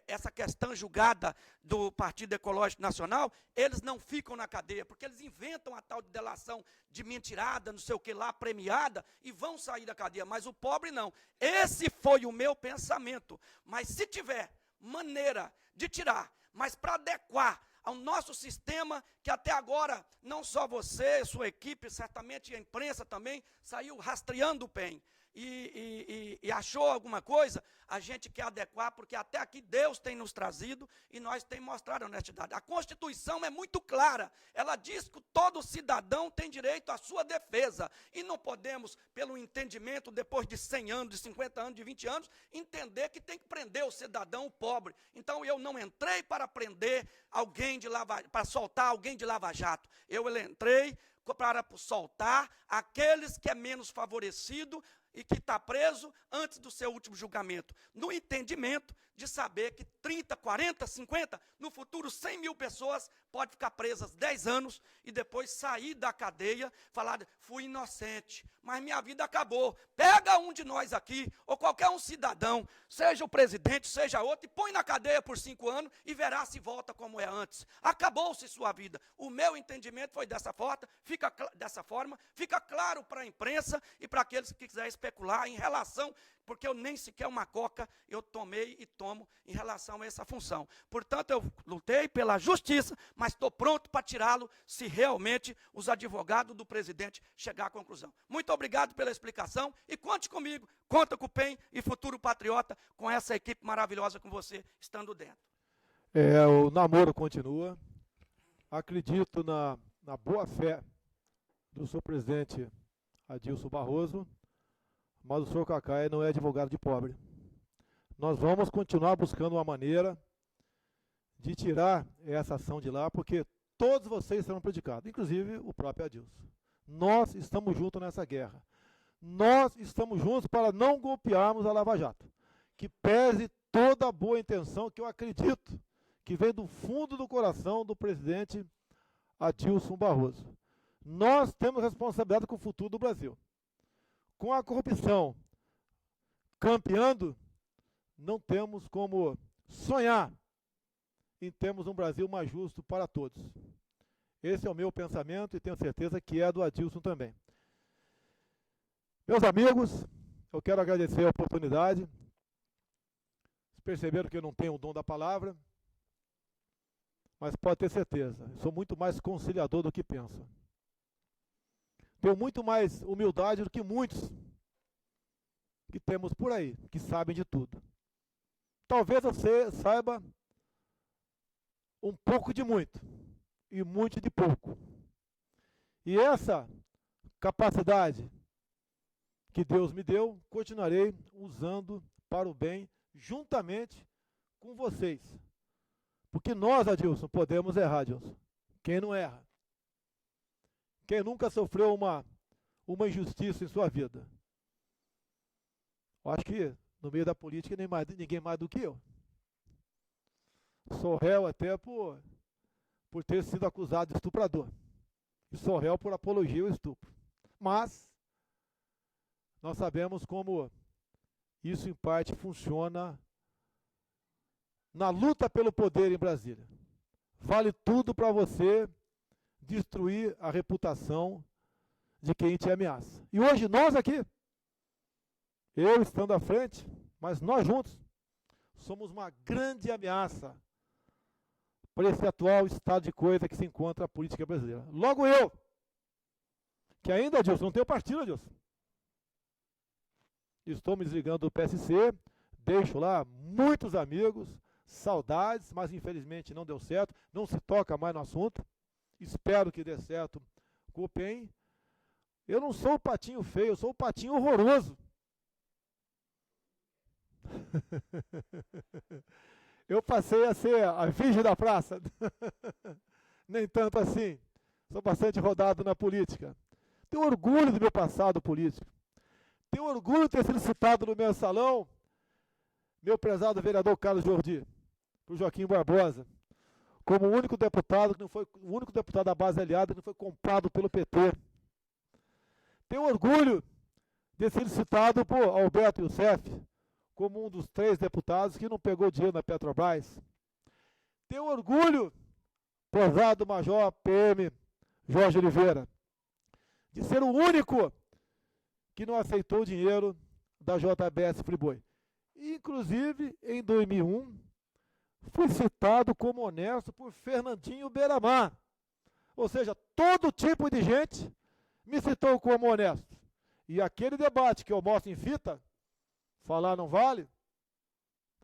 essa questão julgada do Partido Ecológico Nacional, eles não ficam na cadeia, porque eles inventam a tal de delação de mentirada, não sei o que lá, premiada, e vão sair da cadeia. Mas o pobre não. Esse foi o meu pensamento. Mas se tiver maneira de tirar, mas para adequar ao nosso sistema, que até agora, não só você, sua equipe, certamente a imprensa também, saiu rastreando o PEN e achou alguma coisa, a gente quer adequar, porque até aqui Deus tem nos trazido e nós temos mostrado honestidade. A Constituição é muito clara, ela diz que todo cidadão tem direito à sua defesa, e não podemos, pelo entendimento, depois de 100 anos, de 50 anos, de 20 anos, entender que tem que prender o cidadão pobre. Então eu não entrei para prender alguém para soltar alguém de Lava Jato, eu entrei para soltar aqueles que é menos favorecido e que está preso antes do seu último julgamento, no entendimento de saber que 30, 40, 50, no futuro 100 mil pessoas podem ficar presas 10 anos e depois sair da cadeia, falar, fui inocente, mas minha vida acabou. Pega um de nós aqui, ou qualquer um cidadão, seja o presidente, seja outro, e põe na cadeia por 5 anos e verá se volta como é antes. Acabou-se sua vida. O meu entendimento foi dessa forma, fica claro para a imprensa e para aqueles que quiserem especular em relação, porque eu nem sequer uma coca eu tomei e tomo tomo em relação a essa função. Portanto, eu lutei pela justiça, mas estou pronto para tirá-lo se realmente os advogados do presidente chegar à conclusão. Muito obrigado pela explicação e conte comigo, conta com o PEN e Futuro Patriota, com essa equipe maravilhosa com você estando dentro. O namoro continua. Acredito na boa fé do senhor presidente Adilson Barroso, mas o senhor Cacai não é advogado de pobre. Nós vamos continuar buscando uma maneira de tirar essa ação de lá, porque todos vocês serão prejudicados, inclusive o próprio Adilson. Nós estamos juntos nessa guerra. Nós estamos juntos para não golpearmos a Lava Jato, que pese toda a boa intenção, que eu acredito que vem do fundo do coração do presidente Adilson Barroso. Nós temos responsabilidade com o futuro do Brasil. Com a corrupção campeando, não temos como sonhar em termos um Brasil mais justo para todos. Esse é o meu pensamento e tenho certeza que é do Adilson também. Meus amigos, eu quero agradecer a oportunidade. Vocês perceberam que eu não tenho o dom da palavra, mas pode ter certeza, eu sou muito mais conciliador do que pensa. Tenho muito mais humildade do que muitos que temos por aí, que sabem de tudo. Talvez você saiba um pouco de muito e muito de pouco. E essa capacidade que Deus me deu, continuarei usando para o bem, juntamente com vocês. Porque nós, Adilson, podemos errar, Adilson. Quem não erra? Quem nunca sofreu uma injustiça em sua vida? Eu acho que no meio da política ninguém mais do que eu. Sou réu até por ter sido acusado de estuprador. E sou réu por apologia ao estupro. Mas nós sabemos como isso em parte funciona na luta pelo poder em Brasília. Vale tudo para você destruir a reputação de quem te ameaça. E hoje nós aqui, eu estando à frente, mas nós juntos, somos uma grande ameaça para esse atual estado de coisa que se encontra a política brasileira. Logo eu, que ainda, Adilson, não tenho partido, Adilson. Estou me desligando do PSC, deixo lá muitos amigos, saudades, mas infelizmente não deu certo, não se toca mais no assunto. Espero que dê certo com o PEN. Eu não sou o patinho feio, eu sou o patinho horroroso. Eu passei a ser a virgem da praça. Nem tanto assim. Sou bastante rodado na política. Tenho orgulho do meu passado político. Tenho orgulho de ter sido citado no meu salão, meu prezado vereador Carlos Jordi, por Joaquim Barbosa, como o único deputado que não foi o único deputado da base aliada que não foi comprado pelo PT. Tenho orgulho de ser citado por Alberto Youssef como um dos 3 deputados que não pegou dinheiro na Petrobras. Tenho orgulho, prezado Major PM Jorge Oliveira, de ser o único que não aceitou o dinheiro da JBS Friboi. Inclusive, em 2001, fui citado como honesto por Fernandinho Beiramar. Ou seja, todo tipo de gente me citou como honesto. E aquele debate que eu mostro em fita, falar não vale,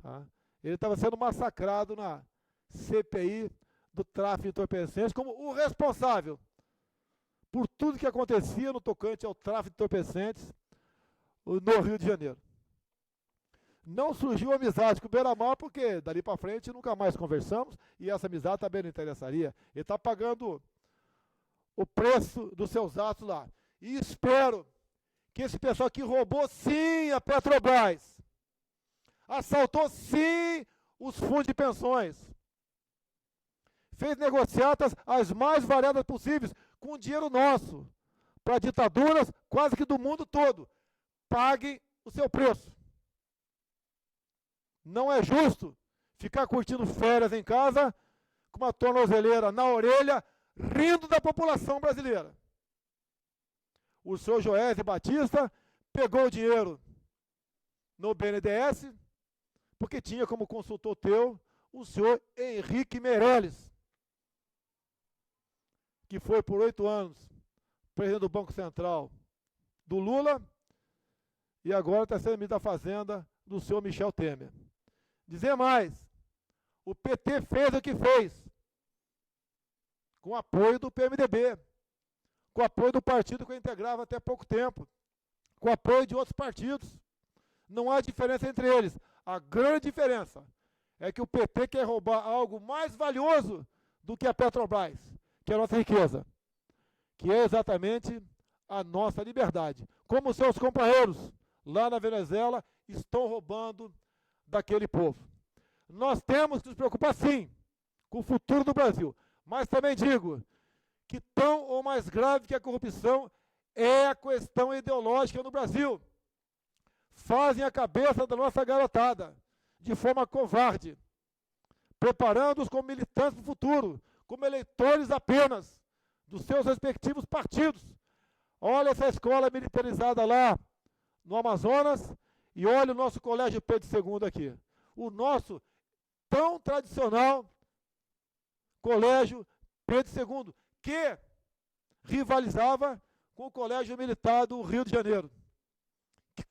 tá? Ele estava sendo massacrado na CPI do tráfico de entorpecentes como o responsável por tudo que acontecia no tocante ao tráfico de entorpecentes no Rio de Janeiro. Não surgiu amizade com o Beiramar, porque dali para frente nunca mais conversamos, e essa amizade também não interessaria. Ele está pagando o preço dos seus atos lá. E espero que esse pessoal que roubou sim a Petrobras, assaltou sim os fundos de pensões, fez negociatas as mais variadas possíveis, com dinheiro nosso, para ditaduras quase que do mundo todo, paguem o seu preço. Não é justo ficar curtindo férias em casa, com uma tornozeleira na orelha, rindo da população brasileira. O senhor Joésio Batista pegou o dinheiro no BNDES, porque tinha como consultor teu o senhor Henrique Meirelles, que foi por 8 anos presidente do Banco Central do Lula e agora está sendo ministro da Fazenda do senhor Michel Temer. Dizer mais, o PT fez o que fez, com apoio do PMDB, com apoio do partido que eu integrava até pouco tempo, com apoio de outros partidos. Não há diferença entre eles. A grande diferença é que o PT quer roubar algo mais valioso do que a Petrobras, que é a nossa riqueza, que é exatamente a nossa liberdade. Como seus companheiros lá na Venezuela estão roubando daquele povo. Nós temos que nos preocupar, sim, com o futuro do Brasil. Mas também digo que tão ou mais grave que a corrupção é a questão ideológica no Brasil. Fazem a cabeça da nossa garotada de forma covarde, preparando-os como militantes do futuro, como eleitores apenas dos seus respectivos partidos. Olha essa escola militarizada lá no Amazonas e olha o nosso colégio Pedro II aqui. O nosso tão tradicional colégio Pedro II, que rivalizava com o colégio militar do Rio de Janeiro.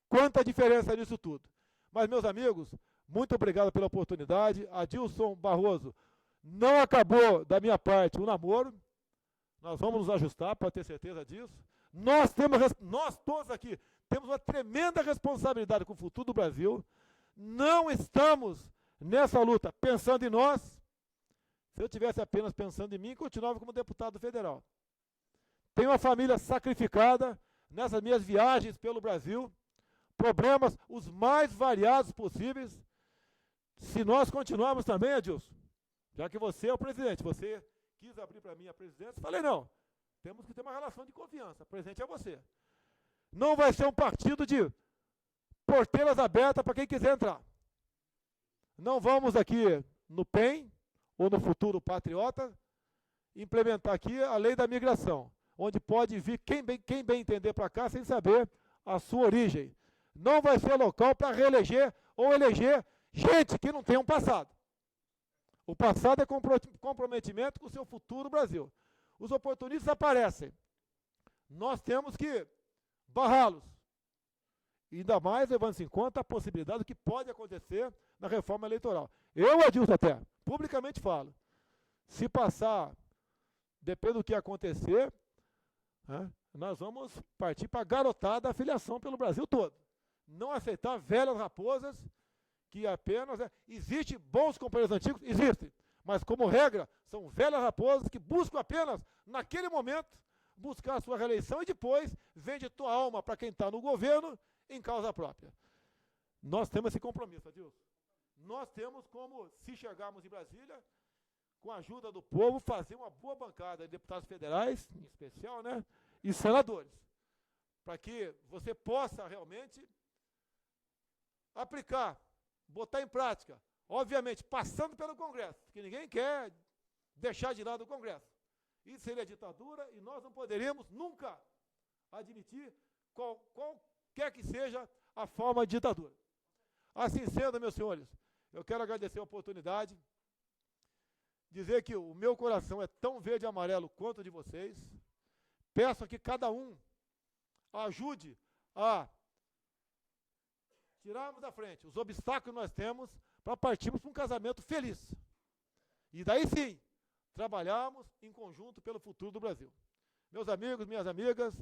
Quanta diferença nisso tudo. Mas, meus amigos, muito obrigado pela oportunidade. Adilson Barroso, não acabou da minha parte o namoro. Nós vamos nos ajustar para ter certeza disso. Nós todos aqui temos uma tremenda responsabilidade com o futuro do Brasil. Não estamos nessa luta pensando em nós. Se eu tivesse apenas pensando em mim, continuava como deputado federal. Tenho uma família sacrificada nessas minhas viagens pelo Brasil. Problemas os mais variados possíveis. Se nós continuarmos também, Adilson, já que você é o presidente, você quis abrir para mim a presidência, falei, não, temos que ter uma relação de confiança. O presidente é você. Não vai ser um partido de porteiras abertas para quem quiser entrar. Não vamos aqui no PEN, ou no futuro Patriota, implementar aqui a lei da migração, onde pode vir quem bem entender para cá sem saber a sua origem. Não vai ser local para reeleger ou eleger gente que não tem um passado. O passado é comprometimento com o seu futuro Brasil. Os oportunistas aparecem. Nós temos que barrá-los. Ainda mais levando-se em conta a possibilidade do que pode acontecer na reforma eleitoral. Eu, Adilson, até, publicamente falo, se passar, depende do que acontecer, né, nós vamos partir para a garotada da filiação pelo Brasil todo. Não aceitar velhas raposas que apenas... Existem bons companheiros antigos? Existem. Mas, como regra, são velhas raposas que buscam apenas, naquele momento, buscar a sua reeleição e depois vende tua alma para quem está no governo em causa própria. Nós temos esse compromisso, Adilson. Nós temos como, se chegarmos em Brasília, com a ajuda do povo, fazer uma boa bancada de deputados federais, em especial, né, e senadores, para que você possa realmente aplicar, botar em prática, obviamente, passando pelo Congresso, porque ninguém quer deixar de lado o Congresso. Isso seria ditadura e nós não poderíamos nunca admitir qualquer que seja a forma de ditadura. Assim sendo, meus senhores, eu quero agradecer a oportunidade, dizer que o meu coração é tão verde e amarelo quanto o de vocês. Peço que cada um ajude a tirarmos da frente os obstáculos que nós temos para partirmos para um casamento feliz. E daí sim, trabalharmos em conjunto pelo futuro do Brasil. Meus amigos, minhas amigas,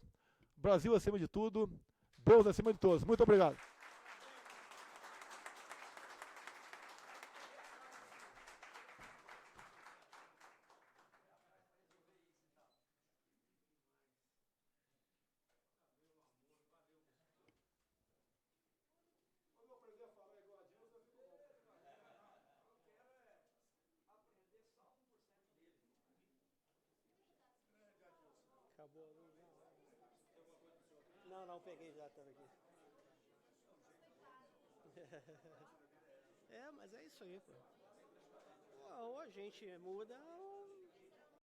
Brasil acima de tudo, Deus acima de todos. Muito obrigado. Acabou. Não, peguei já, estava aqui. É, mas é isso aí, pô. Ou a gente muda, ou